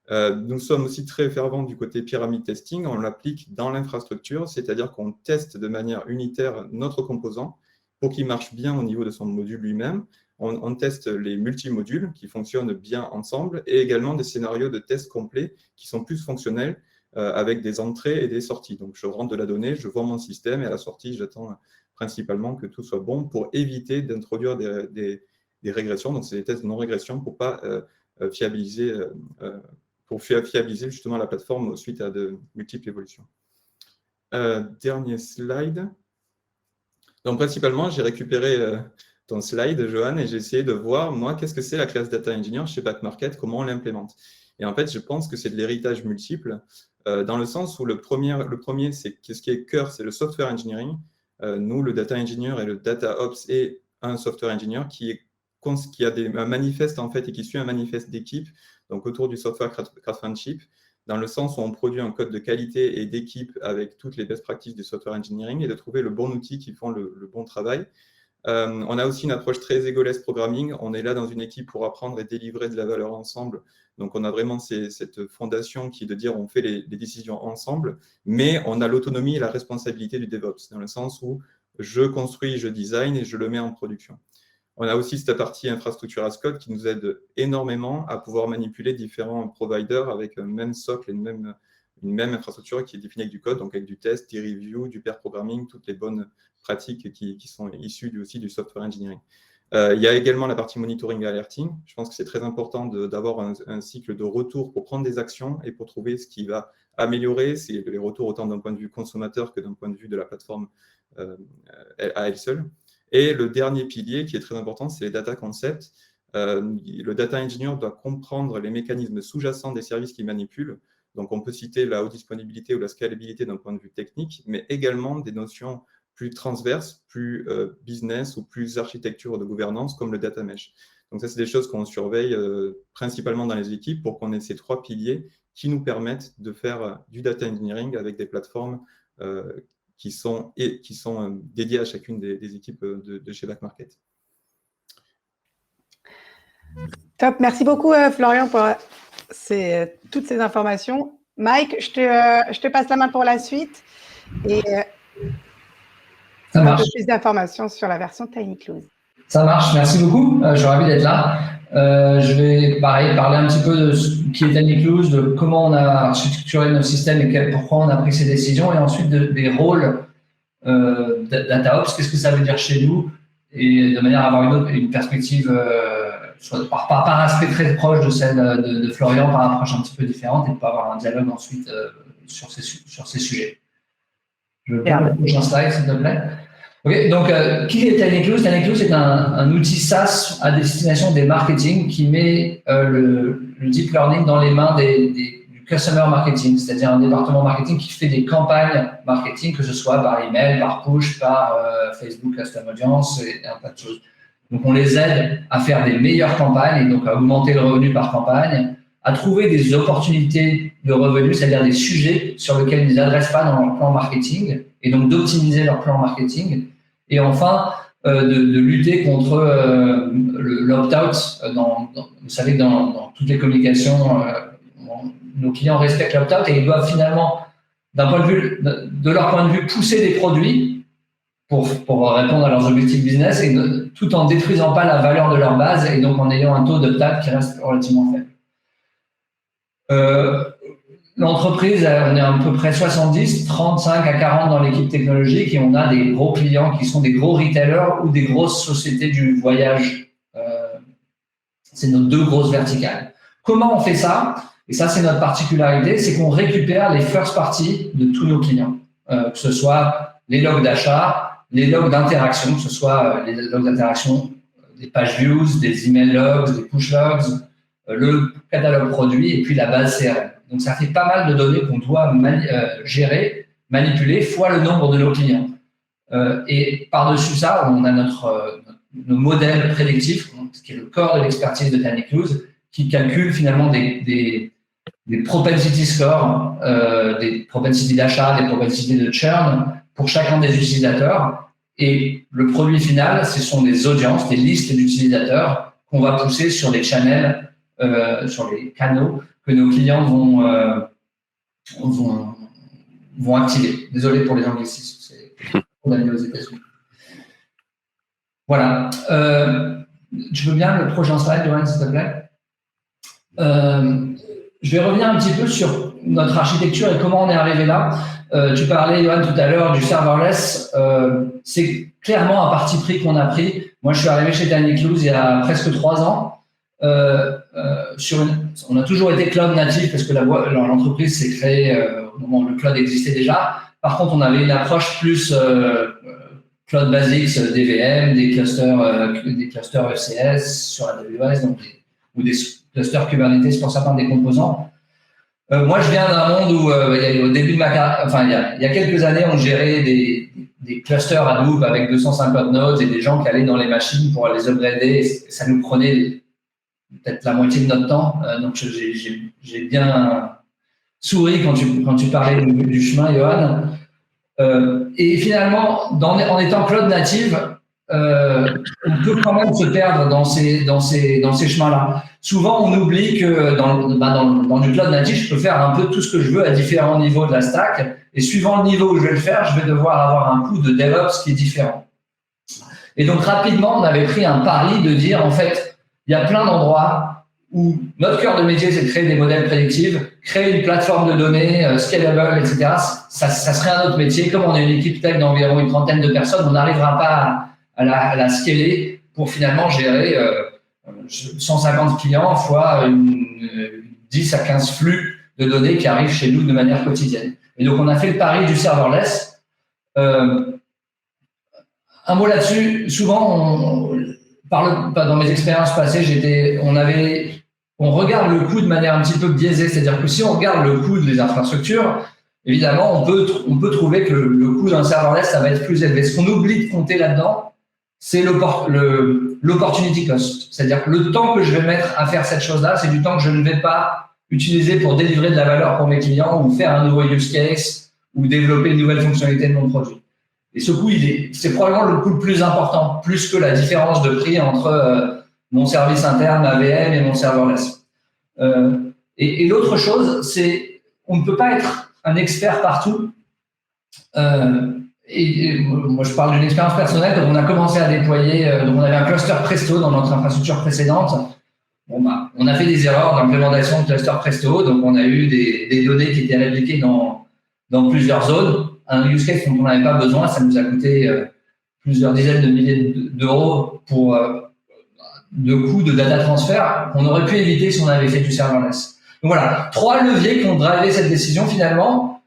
Nous sommes aussi très fervents du côté pyramide testing. On l'applique dans l'infrastructure, c'est-à-dire qu'on teste de manière unitaire notre composant pour qu'il marche bien au niveau de son module lui-même. On teste les multimodules qui fonctionnent bien ensemble et également des scénarios de test complets qui sont plus fonctionnels avec des entrées et des sorties. Donc, je rentre de la donnée, je vois mon système et à la sortie, j'attends principalement que tout soit bon pour éviter d'introduire des régressions. Donc, c'est des tests de non-régression pour pas fiabiliser justement la plateforme suite à de multiples évolutions. Dernier slide. Donc, principalement, j'ai récupéré ton slide, Johan, et j'ai essayé de voir, moi, qu'est-ce que c'est la classe Data Engineer chez BackMarket, comment on l'implémente. Et en fait, je pense que c'est de l'héritage multiple, dans le sens où le premier c'est ce qui est cœur, c'est le software engineering. Nous, le Data Engineer et le Data Ops est un software engineer qui a un manifeste, en fait, et qui suit un manifeste d'équipe, donc autour du software craftsmanship, dans le sens où on produit un code de qualité et d'équipe avec toutes les best practices du software engineering et de trouver le bon outil qui font le bon travail. On a aussi une approche très égoless programming. On est là dans une équipe pour apprendre et délivrer de la valeur ensemble. Donc, on a vraiment cette fondation qui est de dire on fait les décisions ensemble, mais on a l'autonomie et la responsabilité du DevOps, dans le sens où je construis, je design et je le mets en production. On a aussi cette partie infrastructure as code qui nous aide énormément à pouvoir manipuler différents providers avec un même socle et une même infrastructure qui est définie avec du code, donc avec du test, des reviews, du pair programming, toutes les bonnes pratiques qui sont issues aussi du software engineering. Il y a également la partie monitoring et alerting. Je pense que c'est très important d'avoir un cycle de retour pour prendre des actions et pour trouver ce qui va améliorer. C'est les retours autant d'un point de vue consommateur que d'un point de vue de la plateforme à elle seule. Et le dernier pilier qui est très important, c'est les data concepts. Le data engineer doit comprendre les mécanismes sous-jacents des services qu'il manipule. Donc, on peut citer la haute disponibilité ou la scalabilité d'un point de vue technique, mais également des notions plus transverses, plus business ou plus architecture de gouvernance, comme le data mesh. Donc, ça, c'est des choses qu'on surveille principalement dans les équipes pour qu'on ait ces 3 piliers qui nous permettent de faire du data engineering avec des plateformes qui sont dédiés à chacune des équipes de chez Back Market. Top, merci beaucoup Florian pour toutes ces informations. Mike, je te passe la main pour la suite et Ça un marche. peu plus d'informations sur la version TinyClose. Ça marche, merci beaucoup. Je suis ravi d'être là. Je vais parler un petit peu de ce qui est TinyClose, de comment on a structuré nos systèmes et pourquoi on a pris ces décisions, et ensuite des rôles DataOps, qu'est-ce que ça veut dire chez nous, et de manière à avoir une perspective par aspect très proche de celle de Florian, par approche un petit peu différente, et de pouvoir avoir un dialogue ensuite sur ces sujets. Je veux bien le prochain slide, s'il te plaît. Okay, donc, qui est TinyClose? TinyClose est un outil SaaS à destination des marketing qui met le deep learning dans les mains du customer marketing, c'est-à-dire un département marketing qui fait des campagnes marketing, que ce soit par email, par push, par Facebook Custom Audience et un tas de choses. Donc, on les aide à faire des meilleures campagnes et donc à augmenter le revenu par campagne, à trouver des opportunités de revenus, c'est-à-dire des sujets sur lesquels ils n'adressent pas dans leur plan marketing, et donc d'optimiser leur plan marketing. Et enfin, de lutter contre l'opt-out. Vous savez que dans toutes les communications, nos clients respectent l'opt-out et ils doivent finalement, de leur point de vue, pousser des produits pour répondre à leurs objectifs business, et tout en détruisant pas la valeur de leur base et donc en ayant un taux d'opt-out qui reste relativement faible. L'entreprise, on est à peu près 70, 35 à 40 dans l'équipe technologique, et on a des gros clients qui sont des gros retailers ou des grosses sociétés du voyage. C'est nos deux grosses verticales. Comment on fait ça? Et ça, c'est notre particularité, c'est qu'on récupère les first parties de tous nos clients, que ce soit les logs d'achat, les logs d'interaction, que ce soit les logs d'interaction des page views, des email logs, des push logs, le catalogue produit et puis la base CRM. Donc, ça fait pas mal de données qu'on doit gérer, manipuler, fois le nombre de nos clients. Et par-dessus ça, on a nos modèles prédictifs, qui est le corps de l'expertise de TinyClose, qui calcule finalement des propensity scores, des propensités d'achat, des propensités de churn pour chacun des utilisateurs. Et le produit final, ce sont des audiences, des listes d'utilisateurs qu'on va pousser sur les channels, sur les canaux que nos clients vont activer. Désolé pour les anglicismes, c'est condamné aux États-Unis. Voilà. Tu veux bien le prochain slide, Johan, s'il te plaît? Je vais revenir un petit peu sur notre architecture et comment on est arrivé là. Tu parlais, Johan, tout à l'heure du serverless. C'est clairement un parti pris qu'on a pris. Moi, je suis arrivé chez TinyClose il y a presque 3 ans. On a toujours été cloud natif parce que l'entreprise s'est créée au moment où le cloud existait déjà. Par contre, on avait une approche plus cloud basics, des VM, des clusters ECS sur AWS, ou des clusters Kubernetes pour certains des composants. Moi, je viens d'un monde où, au début de ma carrière, il y a quelques années, on gérait des clusters Hadoop avec 250 nodes et des gens qui allaient dans les machines pour les upgrader. Ça nous prenait peut-être la moitié de notre temps. Donc, j'ai bien souri quand tu parlais du chemin, Johan. Et finalement, en étant cloud native, on peut quand même se perdre dans ces chemins-là. Souvent, on oublie que dans du cloud natif, je peux faire un peu tout ce que je veux à différents niveaux de la stack. Et suivant le niveau où je vais le faire, je vais devoir avoir un coût de DevOps qui est différent. Et donc, rapidement, on avait pris un pari de dire, en fait, il y a plein d'endroits où notre cœur de métier, c'est de créer des modèles prédictifs, créer une plateforme de données scalable, etc. Ça serait un autre métier. Comme on est une équipe tech d'environ une trentaine de personnes, on n'arrivera pas à la scaler pour finalement gérer 150 clients fois 10 à 15 flux de données qui arrivent chez nous de manière quotidienne. Et donc, on a fait le pari du serverless. Un mot là-dessus, souvent, dans mes expériences passées, on regarde le coût de manière un petit peu biaisée. C'est-à-dire que si on regarde le coût des infrastructures, évidemment, on peut trouver que le coût d'un serverless, ça va être plus élevé. Ce qu'on oublie de compter là-dedans, c'est l'opportunity cost. C'est-à-dire que le temps que je vais mettre à faire cette chose-là, c'est du temps que je ne vais pas utiliser pour délivrer de la valeur pour mes clients ou faire un nouveau use case ou développer une nouvelle fonctionnalité de mon produit. Et ce coût, c'est probablement le coût le plus important, plus que la différence de prix entre mon service interne, ma VM et mon serverless. Et l'autre chose, c'est on ne peut pas être un expert partout. Et moi, je parle d'une expérience personnelle. Quand on a commencé à déployer, donc on avait un cluster Presto dans notre infrastructure précédente. Bon, on a fait des erreurs d'implémentation de cluster Presto, donc on a eu des données qui étaient répliquées dans plusieurs zones. Un use case dont on n'avait pas besoin, ça nous a coûté plusieurs dizaines de milliers d'euros pour de coûts de data transfert qu'on aurait pu éviter si on avait fait du serverless. Donc voilà, 3 leviers qui ont drivé cette décision finalement.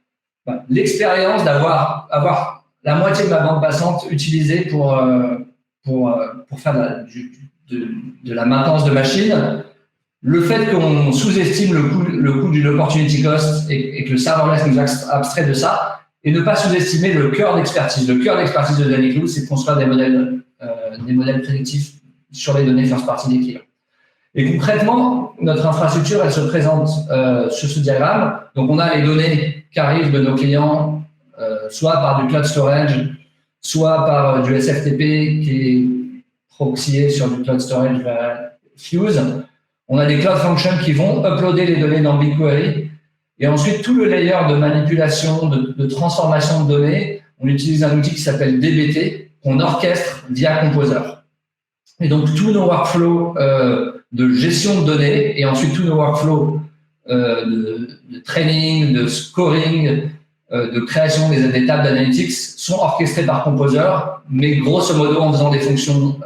L'expérience d'avoir la moitié de ma bande passante utilisée pour faire de la maintenance de machine, le fait qu'on sous-estime le coût du opportunity cost et que le serverless nous abstrait de ça, et ne pas sous-estimer le cœur d'expertise. Le cœur d'expertise de Daniklu, c'est de construire des modèles prédictifs sur les données first party des clients. Et concrètement, notre infrastructure, elle se présente sur ce diagramme. Donc, on a les données qui arrivent de nos clients, soit par du cloud storage, soit par du SFTP qui est proxyé sur du cloud storage vers Fuse. On a des cloud functions qui vont uploader les données dans BigQuery. Et ensuite, tout le layer de manipulation, de transformation de données, on utilise un outil qui s'appelle DBT, qu'on orchestre via Composer. Et donc, tous nos workflows de gestion de données et ensuite tous nos workflows de training, de scoring, de création des tables d'analytics sont orchestrés par Composer, mais grosso modo en faisant des fonctions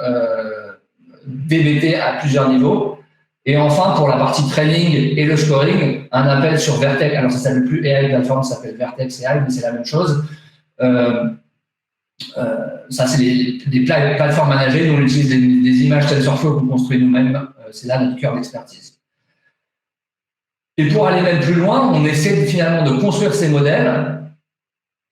DBT à plusieurs niveaux. Et enfin, pour la partie training et le scoring, un appel sur Vertex. Alors, ça s'appelle plus AI Platform, ça s'appelle Vertex AI, mais c'est la même chose. Ça, c'est des plateformes managées. Nous, on utilise des images TensorFlow qu'on construit nous-mêmes. C'est là notre cœur d'expertise. Et pour aller même plus loin, on essaie finalement de construire ces modèles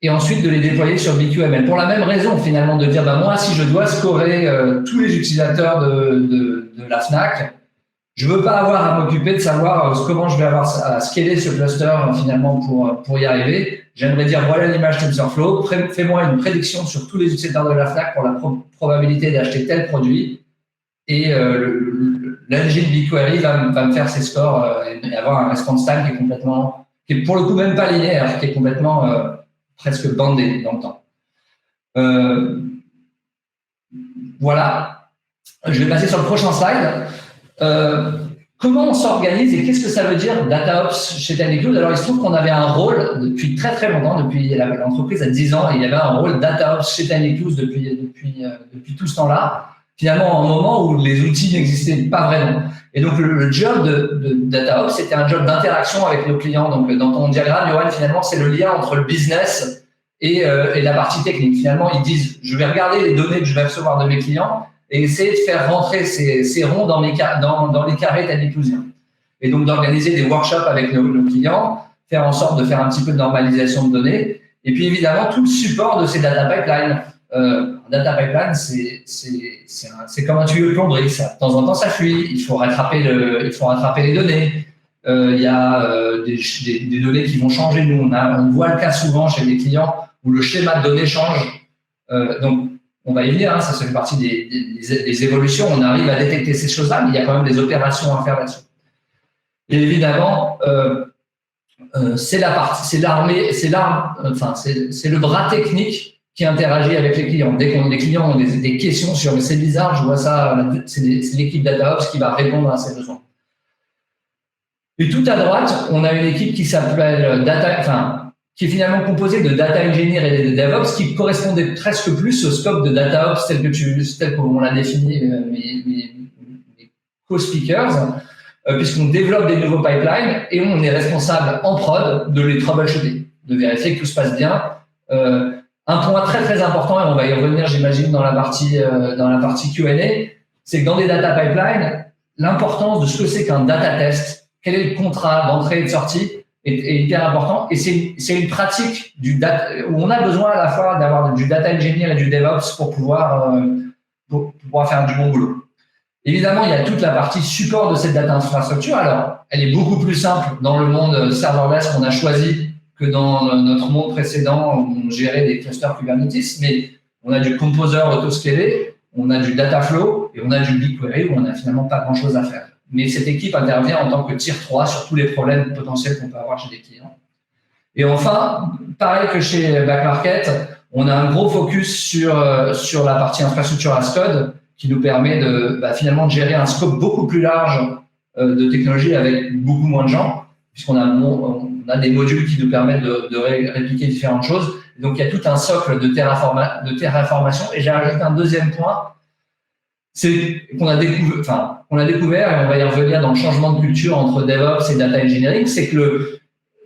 et ensuite de les déployer sur BigQML. Pour la même raison, finalement, de dire, moi, si je dois scorer tous les utilisateurs de la Fnac, je ne veux pas avoir à m'occuper de savoir comment je vais avoir à scaler ce cluster finalement pour y arriver. J'aimerais dire, voilà l'image TensorFlow, fais-moi une prédiction sur tous les utilisateurs de la Fnac pour la probabilité d'acheter tel produit. Et l'engine BigQuery va me faire ses scores et avoir un response time qui est pour le coup même pas linéaire, qui est complètement presque bandé dans le temps. Voilà. Je vais passer sur le prochain slide. Comment on s'organise et qu'est-ce que ça veut dire DataOps chez Daniklu? Alors, il se trouve qu'on avait un rôle depuis très très longtemps, depuis l'entreprise a 10 ans, et il y avait un rôle DataOps chez Daniklu depuis tout ce temps-là. Finalement, à un moment où les outils n'existaient pas vraiment. Et donc, le job de DataOps, c'était un job d'interaction avec nos clients. Donc, dans ton diagramme, Yoann, finalement, c'est le lien entre le business et la partie technique. Finalement, ils disent, je vais regarder les données que je vais recevoir de mes clients et essayer de faire rentrer ces ronds dans les carrés daniklusiens. Et donc, d'organiser des workshops avec nos clients, faire en sorte de faire un petit peu de normalisation de données. Et puis, évidemment, tout le support de ces data pipelines. Data pipeline, c'est comme un tuyau de plomberie. De temps en temps, ça fuit. Il faut rattraper les données. Il y a des données qui vont changer. Nous, on voit le cas souvent chez des clients où le schéma de données change. Donc, on va y venir. Ça fait partie des évolutions. On arrive à détecter ces choses-là, mais il y a quand même des opérations à faire là-dessus. Et évidemment, c'est le bras technique qui interagit avec les clients. Dès que les clients ont des questions sur « mais c'est bizarre, je vois ça », c'est l'équipe DataOps qui va répondre à ces besoins. Et tout à droite, on a une équipe qui s'appelle qui est finalement composée de Data Engineer et de DevOps qui correspondait presque plus au scope de DataOps tel qu'on l'a défini mes co-speakers, puisqu'on développe des nouveaux pipelines et on est responsable en prod de les troubleshooter, de vérifier que tout se passe bien. Un point très très important, et on va y revenir j'imagine dans la partie Q&A, c'est que dans des data pipelines, l'importance de ce que c'est qu'un data test, quel est le contrat d'entrée et de sortie est hyper important. Et c'est une pratique où on a besoin à la fois d'avoir du data engineer et du DevOps pour pouvoir faire du bon boulot. Évidemment, il y a toute la partie support de cette data infrastructure. Alors, elle est beaucoup plus simple dans le monde serverless qu'on a choisi que dans notre monde précédent où on gérait des clusters Kubernetes, mais on a du Composer autoscalé, on a du Dataflow et on a du BigQuery où on n'a finalement pas grand-chose à faire. Mais cette équipe intervient en tant que tier 3 sur tous les problèmes potentiels qu'on peut avoir chez des clients. Et enfin, pareil que chez Backmarket, on a un gros focus sur la partie infrastructure as code qui nous permet finalement de gérer un scope beaucoup plus large de technologie avec beaucoup moins de gens, puisqu'on a des modules qui nous permettent de répliquer différentes choses. Donc, il y a tout un socle de terraformation. Et j'ai rajouté un deuxième point, c'est qu'on a découvert, et on va y revenir dans le changement de culture entre DevOps et Data Engineering, c'est que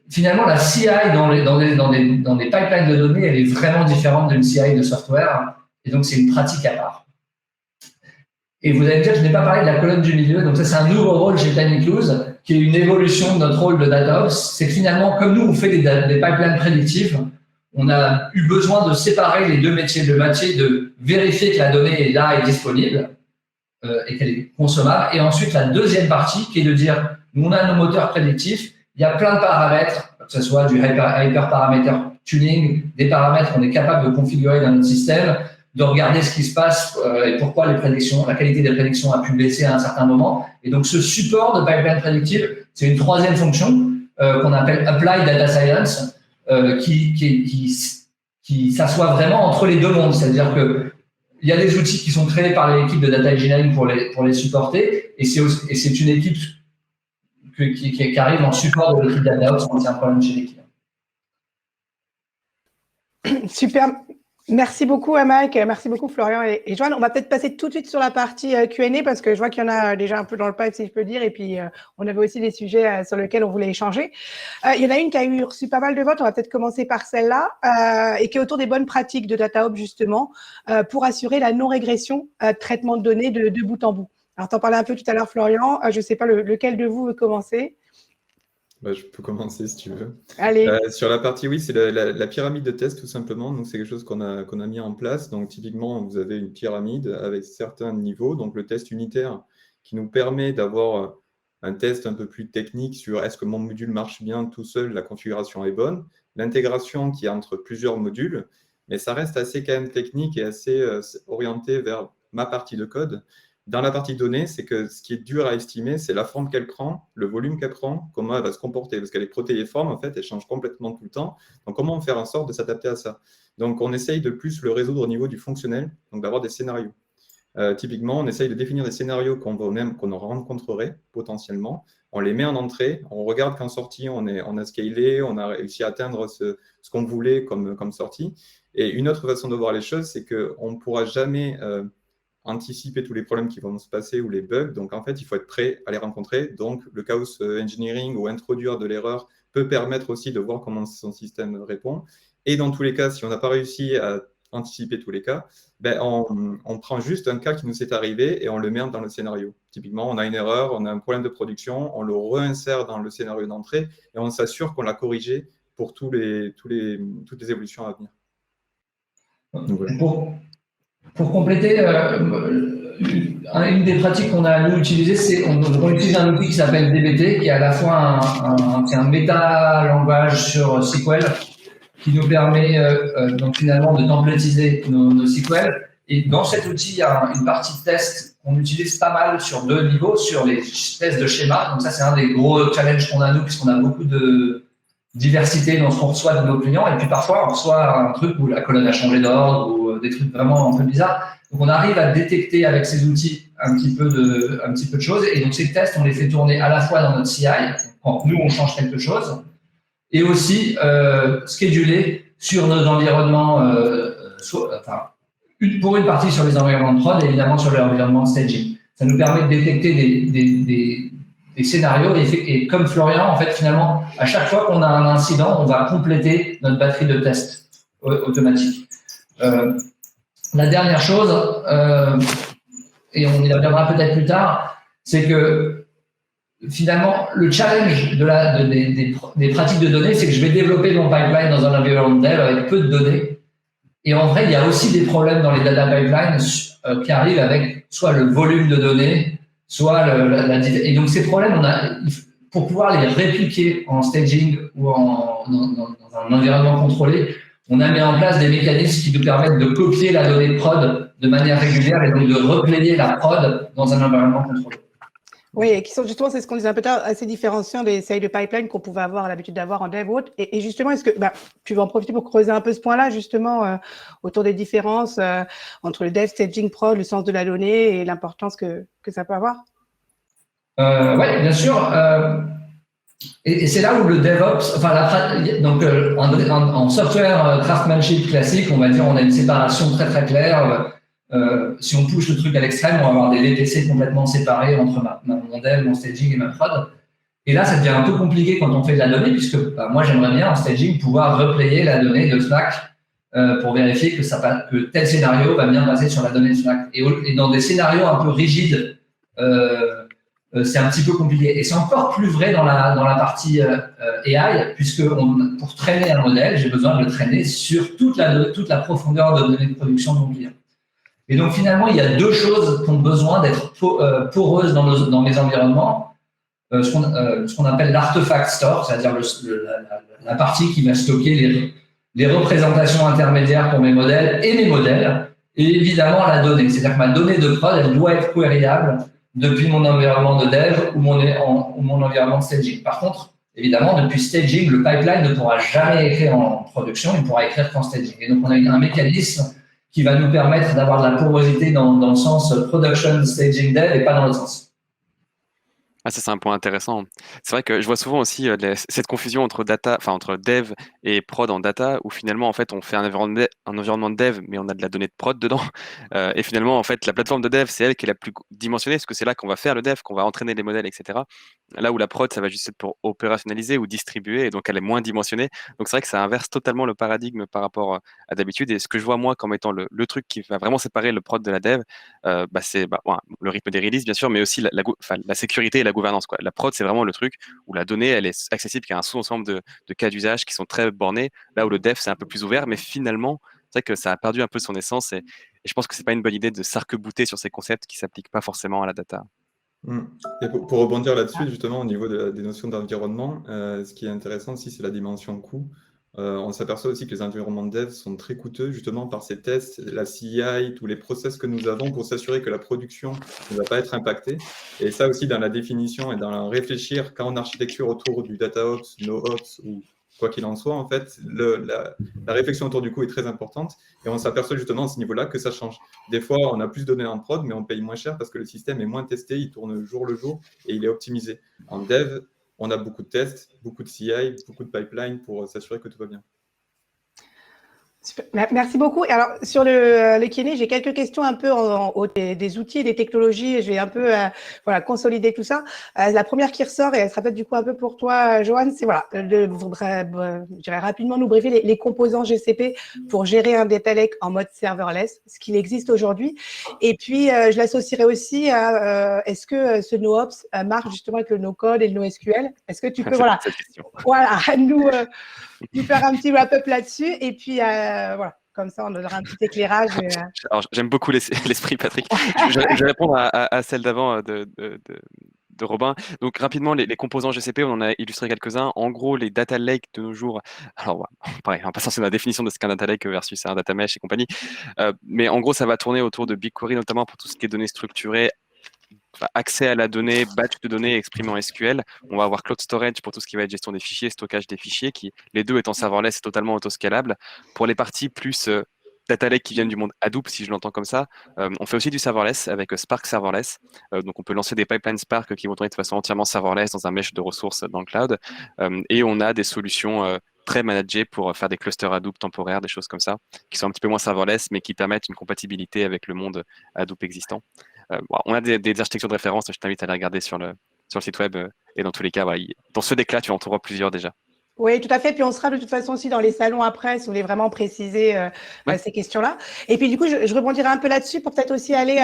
finalement, la CI dans des pipelines de données, elle est vraiment différente d'une CI de software. Et donc, c'est une pratique à part. Et vous allez me dire, je n'ai pas parlé de la colonne du milieu. Donc, ça, c'est un nouveau rôle chez TinyCluse, qui est une évolution de notre rôle de DataOps. C'est que finalement, comme nous, on fait des pipelines prédictives, on a eu besoin de séparer les deux métiers. Le métier de vérifier que la donnée est là et disponible et qu'elle est consommable. Et ensuite, la deuxième partie, qui est de dire, nous, on a nos moteurs prédictifs. Il y a plein de paramètres, que ce soit du hyperparameter tuning, des paramètres qu'on est capable de configurer dans notre système, de regarder ce qui se passe et pourquoi la qualité des prédictions a pu baisser à un certain moment. Et donc, ce support de pipeline prédictive, c'est une troisième fonction qu'on appelle Applied Data Science, qui s'assoit vraiment entre les deux mondes. C'est-à-dire que il y a des outils qui sont créés par l'équipe de Data Engineering pour les supporter, et c'est une équipe qui arrive en support de l'équipe DataOps quand il y a un problème chez les clients. Super. Merci beaucoup, Mike. Merci beaucoup, Florian et Joanne. On va peut-être passer tout de suite sur la partie Q&A parce que je vois qu'il y en a déjà un peu dans le pipe, si je peux dire. Et puis, on avait aussi des sujets sur lesquels on voulait échanger. Il y en a une qui a eu reçu pas mal de votes. On va peut-être commencer par celle-là et qui est autour des bonnes pratiques de DataOps, justement, pour assurer la non-régression de traitement de données de bout en bout. Alors, tu en parlais un peu tout à l'heure, Florian. Je ne sais pas lequel de vous veut commencer. Je peux commencer si tu veux. Allez. Sur la partie, oui, c'est la pyramide de test tout simplement. Donc, c'est quelque chose qu'on a mis en place. Donc, typiquement, vous avez une pyramide avec certains niveaux. Donc, le test unitaire qui nous permet d'avoir un test un peu plus technique sur est-ce que mon module marche bien tout seul, la configuration est bonne. L'intégration qui est entre plusieurs modules, mais ça reste assez quand même technique et assez orienté vers ma partie de code. Dans la partie données, c'est que ce qui est dur à estimer, c'est la forme qu'elle prend, le volume qu'elle prend, comment elle va se comporter. Parce qu'elle est protéiforme, en fait, elle change complètement tout le temps. Donc, comment faire en sorte de s'adapter à ça? Donc, on essaye de plus le résoudre au niveau du fonctionnel, donc d'avoir des scénarios. Typiquement, on essaye de définir des scénarios qu'on rencontrerait potentiellement. On les met en entrée, on regarde qu'en sortie, on a scalé, on a réussi à atteindre ce qu'on voulait comme sortie. Et une autre façon de voir les choses, c'est qu'on ne pourra jamais anticiper tous les problèmes qui vont se passer ou les bugs. Donc, en fait, il faut être prêt à les rencontrer. Donc, le chaos engineering ou introduire de l'erreur peut permettre aussi de voir comment son système répond. Et dans tous les cas, si on n'a pas réussi à anticiper tous les cas, on prend juste un cas qui nous est arrivé et on le met dans le scénario. Typiquement, on a une erreur, on a un problème de production, on le réinsère dans le scénario d'entrée et on s'assure qu'on l'a corrigé pour toutes les évolutions à venir. Donc, voilà. Pour compléter, une des pratiques qu'on a nous utilisées, c'est qu'on utilise un outil qui s'appelle DBT, qui est à la fois un méta-langage sur SQL, qui nous permet donc finalement de templatiser nos SQL. Et dans cet outil, il y a une partie de test qu'on utilise pas mal sur deux niveaux, sur les tests de schéma. Donc ça, c'est un des gros challenges qu'on a nous, puisqu'on a beaucoup de diversité dans ce qu'on reçoit de nos clients. Et puis parfois, on reçoit un truc où la colonne a changé d'ordre ou des trucs vraiment un peu bizarres. Donc, on arrive à détecter avec ces outils un petit peu de choses. Et donc, ces tests, on les fait tourner à la fois dans notre CI, quand nous, on change quelque chose, et aussi scheduler sur nos environnements, pour une partie sur les environnements de prod et évidemment sur l'environnement de staging. Ça nous permet de détecter des scénarios et comme Florian, en fait, finalement, à chaque fois qu'on a un incident, on va compléter notre batterie de tests automatique. La dernière chose, et on y reviendra peut-être plus tard, c'est que finalement, le challenge des pratiques de données, c'est que je vais développer mon pipeline dans un environnement dev avec peu de données. Et en vrai, il y a aussi des problèmes dans les data pipelines qui arrivent avec soit le volume de données, soit et donc ces problèmes, pour pouvoir les répliquer en staging ou dans un environnement contrôlé, on a mis en place des mécanismes qui nous permettent de copier la donnée prod de manière régulière et donc de replayer la prod dans un environnement contrôlé. Oui, et qui sont justement, c'est ce qu'on disait un peu tard, assez différenciants des seuils de pipeline qu'on pouvait avoir l'habitude d'avoir en dev ou autre. Et justement, est-ce que tu vas en profiter pour creuser un peu ce point-là, justement, autour des différences entre le dev, staging, prod, le sens de la donnée et l'importance que ça peut avoir? Oui, bien sûr. Et c'est là où le DevOps, donc en software craftsmanship classique, on va dire, on a une séparation très très claire. Si on pousse le truc à l'extrême, on va avoir des VPC complètement séparés entre mon dev, mon staging et ma prod. Et là, ça devient un peu compliqué quand on fait de la donnée, puisque moi, j'aimerais bien en staging pouvoir replayer la donnée de Slack pour vérifier que tel scénario va bien passer sur la donnée de Slack. Et dans des scénarios un peu rigides, c'est un petit peu compliqué. Et c'est encore plus vrai dans la partie AI, puisque pour traîner un modèle, j'ai besoin de le traîner sur toute la profondeur de données de production de mon client. Et donc, finalement, il y a deux choses qui ont besoin d'être poreuses dans mes environnements. Ce qu'on appelle l'artefact store, c'est-à-dire la partie qui va stocker les représentations intermédiaires pour mes modèles et mes modèles, et évidemment la donnée. C'est-à-dire que ma donnée de prod, elle doit être queryable depuis mon environnement de dev ou mon environnement de staging. Par contre, évidemment, depuis staging, le pipeline ne pourra jamais écrire en production, il pourra écrire qu'en staging. Et donc, on a un mécanisme qui va nous permettre d'avoir de la porosité dans le sens production, staging, dev et pas dans l'autre sens. Ah, ça, c'est un point intéressant. C'est vrai que je vois souvent aussi cette confusion entre entre dev et prod en data, où finalement, en fait, on fait un environnement de dev, mais on a de la donnée de prod dedans. Et finalement, en fait, la plateforme de dev, c'est elle qui est la plus dimensionnée, parce que c'est là qu'on va faire le dev, qu'on va entraîner les modèles, etc. Là où la prod, ça va juste être pour opérationnaliser ou distribuer, et donc elle est moins dimensionnée. Donc c'est vrai que ça inverse totalement le paradigme par rapport à d'habitude. Et ce que je vois moi comme étant le truc qui va vraiment séparer le prod de la dev, c'est le rythme des releases, bien sûr, mais aussi la sécurité et la gouvernance, quoi. La prod, c'est vraiment le truc où la donnée, elle est accessible qu'à un sous-ensemble de cas d'usage qui sont très bornés, là où le dev, c'est un peu plus ouvert, mais finalement, c'est vrai que ça a perdu un peu son essence et je pense que c'est pas une bonne idée de s'arc-bouter sur ces concepts qui s'appliquent pas forcément à la data. Et pour rebondir là-dessus, justement, au niveau des notions d'environnement, ce qui est intéressant aussi, c'est la dimension coût. On s'aperçoit aussi que les environnements de dev sont très coûteux, justement, par ces tests, la CI, tous les process que nous avons pour s'assurer que la production ne va pas être impactée. Et ça aussi, dans la définition et dans la réfléchir, quand on architecture autour du DataOps, NoOps ou quoi qu'il en soit, en fait, la réflexion autour du coût est très importante. Et on s'aperçoit justement à ce niveau-là que ça change. Des fois, on a plus de données en prod, mais on paye moins cher parce que le système est moins testé, il tourne jour le jour et il est optimisé. En dev, on a beaucoup de tests, beaucoup de CI, beaucoup de pipeline pour s'assurer que tout va bien. Super. Merci beaucoup. Alors, sur le Q&A, j'ai quelques questions un peu des outils et des technologies. Je vais un peu consolider tout ça. La première qui ressort, et elle sera peut-être du coup un peu pour toi, Johan, c'est je dirais rapidement nous briefer les composants GCP pour gérer un data lake en mode serverless, ce qu'il existe aujourd'hui. Et puis, je l'associerai aussi à est-ce que ce NoOps marche justement avec le NoCode et le NoSQL? Est-ce que tu peux nous faire un petit wrap-up là-dessus et puis comme ça on aura un petit éclairage. Alors, j'aime beaucoup l'esprit, Patrick. Je vais répondre à celle d'avant de Robin. Donc rapidement, les composants GCP, on en a illustré quelques-uns. En gros, les data lakes de nos jours, alors pareil, on va pas sortir dans la définition de ce qu'un data lake versus un data mesh et compagnie, mais en gros, ça va tourner autour de BigQuery, notamment pour tout ce qui est données structurées, accès à la donnée, batch de données exprimé en SQL. On va avoir Cloud Storage pour tout ce qui va être gestion des fichiers, stockage des fichiers, qui les deux étant serverless et totalement autoscalable. Pour les parties plus data lake qui viennent du monde Hadoop, si je l'entends comme ça, on fait aussi du serverless avec Spark Serverless. Donc on peut lancer des pipelines Spark qui vont tourner de façon entièrement serverless dans un mesh de ressources dans le cloud. Et on a des solutions très managées pour faire des clusters Hadoop temporaires, des choses comme ça, qui sont un petit peu moins serverless, mais qui permettent une compatibilité avec le monde Hadoop existant. On a des architectures de référence, je t'invite à les regarder sur le site web. Et dans tous les cas, dans ceux d'éclat, tu en trouveras plusieurs déjà. Oui, tout à fait. Puis on sera de toute façon aussi dans les salons après, si vous voulez vraiment préciser ces questions-là. Et puis du coup, je rebondirai un peu là-dessus pour peut-être aussi aller,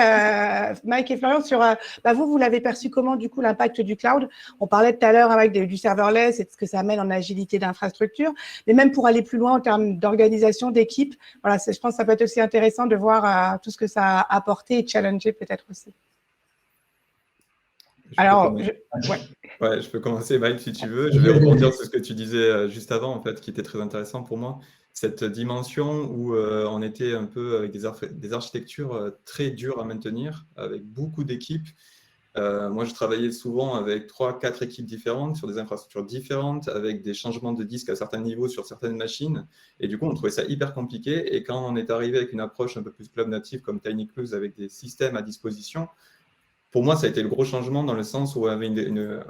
Mike et Florian, sur vous l'avez perçu comment du coup l'impact du cloud? On parlait tout à l'heure avec du serverless et de ce que ça amène en agilité d'infrastructure, mais même pour aller plus loin en termes d'organisation d'équipe, voilà, je pense que ça peut être aussi intéressant de voir tout ce que ça a apporté et challenger peut-être aussi. Alors, je peux commencer, Mike, si tu veux. Je vais rebondir sur ce que tu disais juste avant, en fait, qui était très intéressant pour moi. Cette dimension où on était un peu avec des architectures très dures à maintenir, avec beaucoup d'équipes. Moi, je travaillais souvent avec 3-4 équipes différentes, sur des infrastructures différentes, avec des changements de disques à certains niveaux sur certaines machines. Et du coup, on trouvait ça hyper compliqué. Et quand on est arrivé avec une approche un peu plus cloud native comme TinyClux, avec des systèmes à disposition, pour moi, ça a été le gros changement dans le sens où on avait une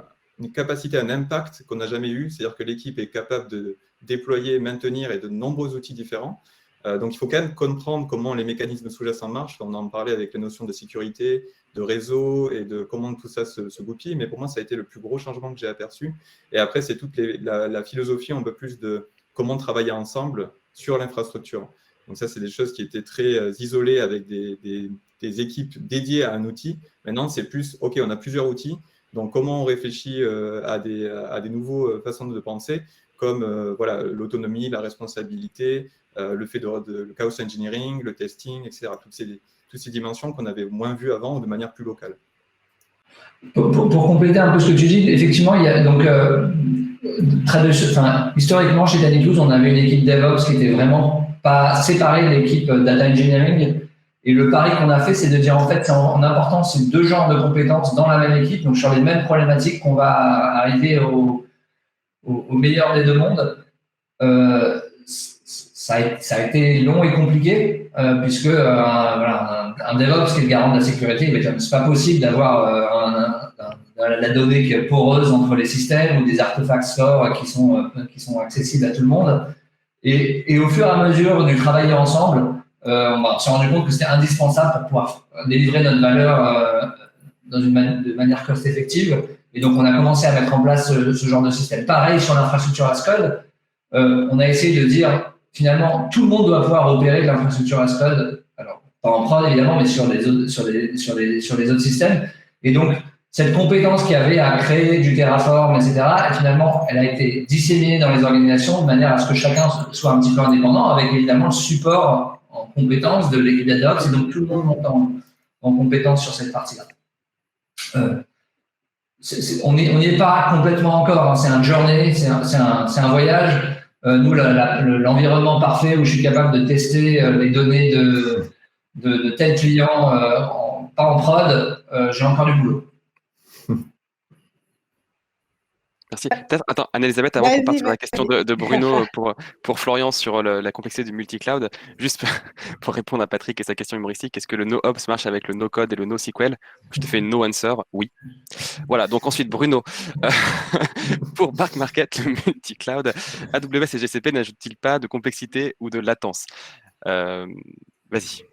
capacité, un impact qu'on n'a jamais eu. C'est-à-dire que l'équipe est capable de déployer, maintenir et de nombreux outils différents. Donc, il faut quand même comprendre comment les mécanismes sous-jacents marchent. On en parlait avec les notions de sécurité, de réseau et de comment tout ça se goupille. Mais pour moi, ça a été le plus gros changement que j'ai aperçu. Et après, c'est toute la philosophie un peu plus de comment travailler ensemble sur l'infrastructure. Donc ça, c'est des choses qui étaient très isolées avec des équipes dédiées à un outil. Maintenant, c'est plus, OK, on a plusieurs outils. Donc, comment on réfléchit à des nouveaux façons de penser, comme voilà, l'autonomie, la responsabilité, le fait le chaos engineering, le testing, etc. Toutes ces dimensions qu'on avait moins vues avant ou de manière plus locale. Pour compléter un peu ce que tu dis, effectivement, il y a donc historiquement chez TinyClux, on avait une équipe DevOps qui était vraiment pas séparée de l'équipe Data Engineering. Et le pari qu'on a fait, c'est de dire en fait, en important ces deux genres de compétences dans la même équipe, donc sur les mêmes problématiques, qu'on va arriver au meilleur des deux mondes. Ça a été long et compliqué, puisque un DevOps qui est le garant de la sécurité, c'est pas possible d'avoir la donnée qui est poreuse entre les systèmes ou des artefacts stores qui sont accessibles à tout le monde. Et au fur et à mesure du travailler ensemble, on s'est rendu compte que c'était indispensable pour pouvoir délivrer notre valeur de manière cost-effective. Et donc, on a commencé à mettre en place ce genre de système. Pareil sur l'infrastructure as code, on a essayé de dire finalement, tout le monde doit pouvoir opérer de l'infrastructure as code, alors pas en prod évidemment, mais sur les autres systèmes. Et donc, cette compétence qu'il y avait à créer du Terraform, etc., finalement, elle a été disséminée dans les organisations de manière à ce que chacun soit un petit peu indépendant, avec évidemment le support en compétences de l'équipe DevOps, et donc tout le monde monte en compétence sur cette partie-là. On n'y est pas complètement encore, hein. C'est un journey, c'est un voyage. Nous, l'environnement parfait où je suis capable de tester les données de tel client, pas en prod, j'ai encore du boulot. Merci. Peut-être, attends, Anne-Elisabeth, avant qu'on parte sur la question de Bruno pour Florian sur la complexité du multi-cloud, juste pour répondre à Patrick et sa question humoristique, est-ce que le no-ops marche avec le no-code et le no-SQL? Je te fais une no-answer, oui. Voilà, donc ensuite, Bruno, pour Back Market, le multi-cloud, AWS et GCP n'ajoutent-ils pas de complexité ou de latence? Vas-y.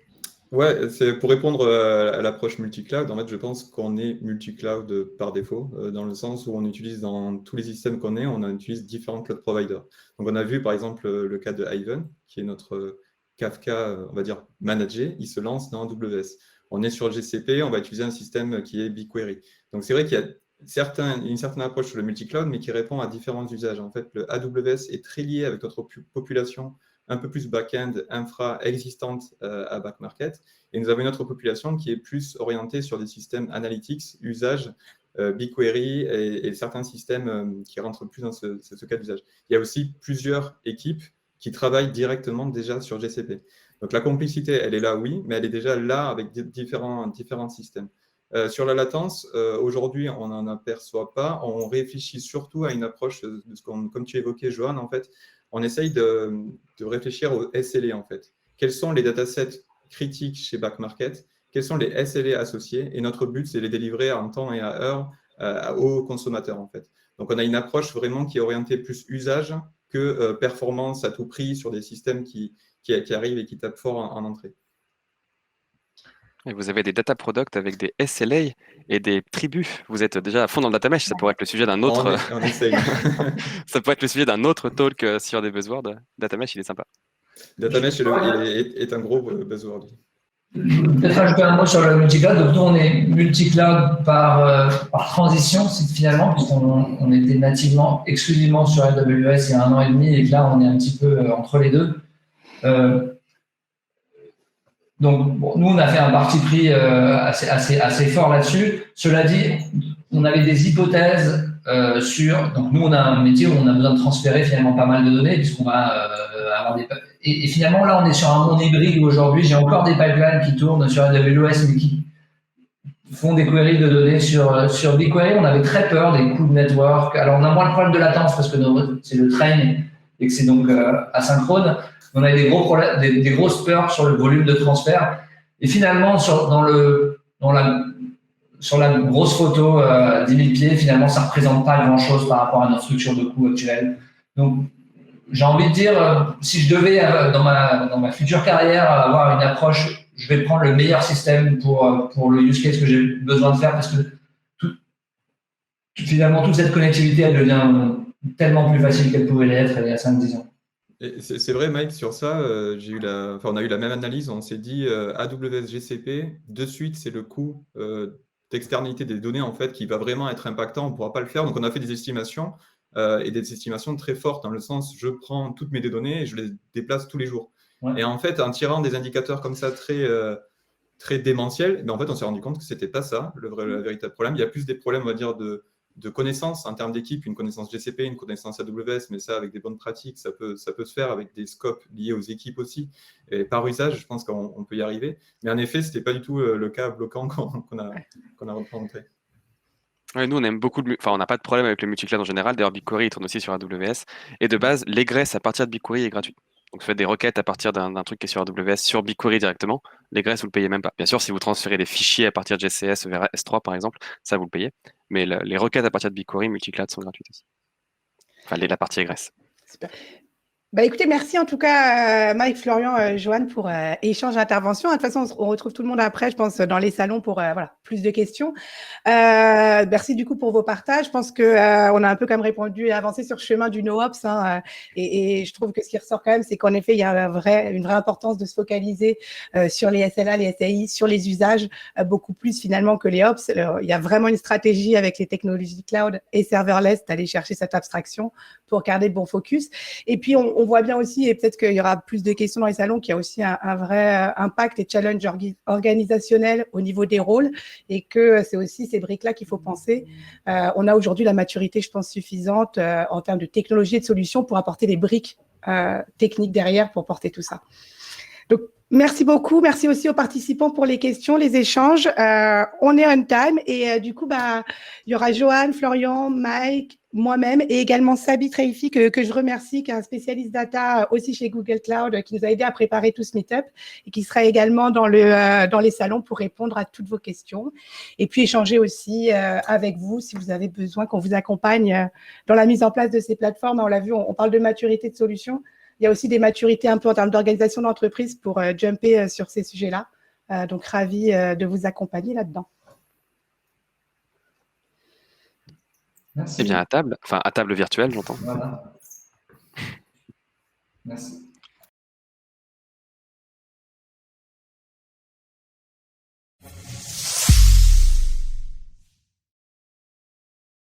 Ouais, c'est pour répondre à l'approche multi-cloud. En fait, je pense qu'on est multi-cloud par défaut, dans le sens où on utilise dans tous les systèmes qu'on est, on utilise différents cloud providers. Donc, on a vu par exemple le cas de Ivan, qui est notre Kafka, on va dire, managé. Il se lance dans AWS. On est sur GCP, on va utiliser un système qui est BigQuery. Donc, c'est vrai qu'il y a une certaine approche sur le multi-cloud, mais qui répond à différents usages. En fait, le AWS est très lié avec notre population un peu plus back-end, infra existante à Back Market. Et nous avons une autre population qui est plus orientée sur des systèmes analytics, usage, BigQuery et certains systèmes qui rentrent plus dans ce cas d'usage. Il y a aussi plusieurs équipes qui travaillent directement déjà sur GCP. Donc la complicité, elle est là, oui, mais elle est déjà là avec différents systèmes. Sur la latence, aujourd'hui, on n'en aperçoit pas. On réfléchit surtout à une approche de ce comme tu évoquais, Johan, en fait, on essaye de réfléchir aux SLA, en fait. Quels sont les datasets critiques chez Back Market? Quels sont les SLA associés? Et notre but, c'est de les délivrer en temps et à heure aux consommateurs, en fait. Donc, on a une approche vraiment qui est orientée plus usage que performance à tout prix sur des systèmes qui arrivent et qui tapent fort en entrée. Et vous avez des data products avec des SLA et des tribus. Vous êtes déjà à fond dans le data mesh. Ça pourrait être le sujet d'un autre. On essaye. Ça pourrait être le sujet d'un autre talk sur des buzzwords. Data mesh, il est sympa. Data mesh est un gros buzzword. Peut-être rajouter un mot sur le multi-cloud. Donc, nous, on est multi-cloud par transition, finalement, puisqu'on était nativement, exclusivement sur AWS il y a 1 an et demi, et que là, on est un petit peu entre les deux. Donc, bon, nous, on a fait un parti pris assez fort là-dessus. Cela dit, on avait des hypothèses sur. Donc, nous, on a un métier où on a besoin de transférer finalement pas mal de données, puisqu'on va avoir des. Et finalement, là, on est sur un monde hybride où aujourd'hui, j'ai encore des pipelines qui tournent sur AWS, mais qui font des queries de données sur BigQuery. On avait très peur des coûts de network. Alors, on a moins le problème de latence parce que c'est le train et que c'est donc asynchrone. On avait des gros problèmes, des grosses peurs sur le volume de transfert. Et finalement, sur la grosse photo, 10 000 pieds, finalement, ça ne représente pas grand-chose par rapport à notre structure de coût actuelle. Donc, j'ai envie de dire, si je devais, dans ma future carrière, avoir une approche, je vais prendre le meilleur système pour le use case que j'ai besoin de faire, parce que finalement, toute cette connectivité, elle devient tellement plus facile qu'elle pouvait l'être il y a 5-10 ans. C'est vrai, Mike, sur ça, on a eu la même analyse. On s'est dit AWS GCP, de suite, c'est le coût d'externalité des données en fait qui va vraiment être impactant. On ne pourra pas le faire. Donc, on a fait des estimations et des estimations très fortes dans le sens je prends toutes mes données et je les déplace tous les jours. Ouais. Et en fait, en tirant des indicateurs comme ça très démentiels, en fait, on s'est rendu compte que ce n'était pas ça le véritable problème. Il y a plus des problèmes, on va dire, de connaissances en termes d'équipe, une connaissance GCP, une connaissance AWS, mais ça, avec des bonnes pratiques, ça peut se faire avec des scopes liés aux équipes aussi. Et par usage, je pense qu'on peut y arriver. Mais en effet, ce n'était pas du tout le cas bloquant qu'on a rencontré. Ouais, nous, on aime beaucoup, on n'a pas de problème avec le multicloud en général. D'ailleurs, BigQuery, il tourne aussi sur AWS. Et de base, l'égress à partir de BigQuery est gratuit. Donc, vous faites des requêtes à partir d'un truc qui est sur AWS sur BigQuery directement. L'égress, vous le payez même pas. Bien sûr, si vous transférez des fichiers à partir de GCS vers S3, par exemple, ça, vous le payez. Mais les requêtes à partir de BigQuery multicloud sont gratuites aussi. Enfin, la partie égress. Super. Bah, écoutez, merci en tout cas, Mike, Florian, Joanne, pour échange d'intervention. De toute façon, on retrouve tout le monde après, je pense, dans les salons pour voilà, plus de questions. Merci du coup pour vos partages. Je pense qu'on a un peu quand même répondu et avancé sur le chemin du NoOps. Hein, et je trouve que ce qui ressort quand même, c'est qu'en effet, il y a une vraie importance de se focaliser sur les SLA, les SAI, sur les usages, beaucoup plus finalement que les Ops. Alors, il y a vraiment une stratégie avec les technologies cloud et serverless d'aller chercher cette abstraction pour garder le bon focus. Et puis, on voit bien aussi, et peut-être qu'il y aura plus de questions dans les salons, qu'il y a aussi un vrai impact et challenge organisationnel au niveau des rôles et que c'est aussi ces briques-là qu'il faut penser. On a aujourd'hui la maturité, je pense, suffisante en termes de technologie et de solutions pour apporter les briques techniques derrière pour porter tout ça. Donc, merci beaucoup. Merci aussi aux participants pour les questions, les échanges. On est on time et du coup, il y aura Joanne, Florian, Mike, moi-même et également Sabi Treifi que je remercie, qui est un spécialiste data aussi chez Google Cloud, qui nous a aidé à préparer tout ce meet-up et qui sera également dans les salons pour répondre à toutes vos questions et puis échanger aussi avec vous si vous avez besoin qu'on vous accompagne dans la mise en place de ces plateformes. On l'a vu, on parle de maturité de solutions. Il y a aussi des maturités un peu en termes d'organisation d'entreprise pour jumper sur ces sujets-là. Donc, ravi de vous accompagner là-dedans. Merci. Eh bien, à table virtuelle, j'entends. Voilà. Merci.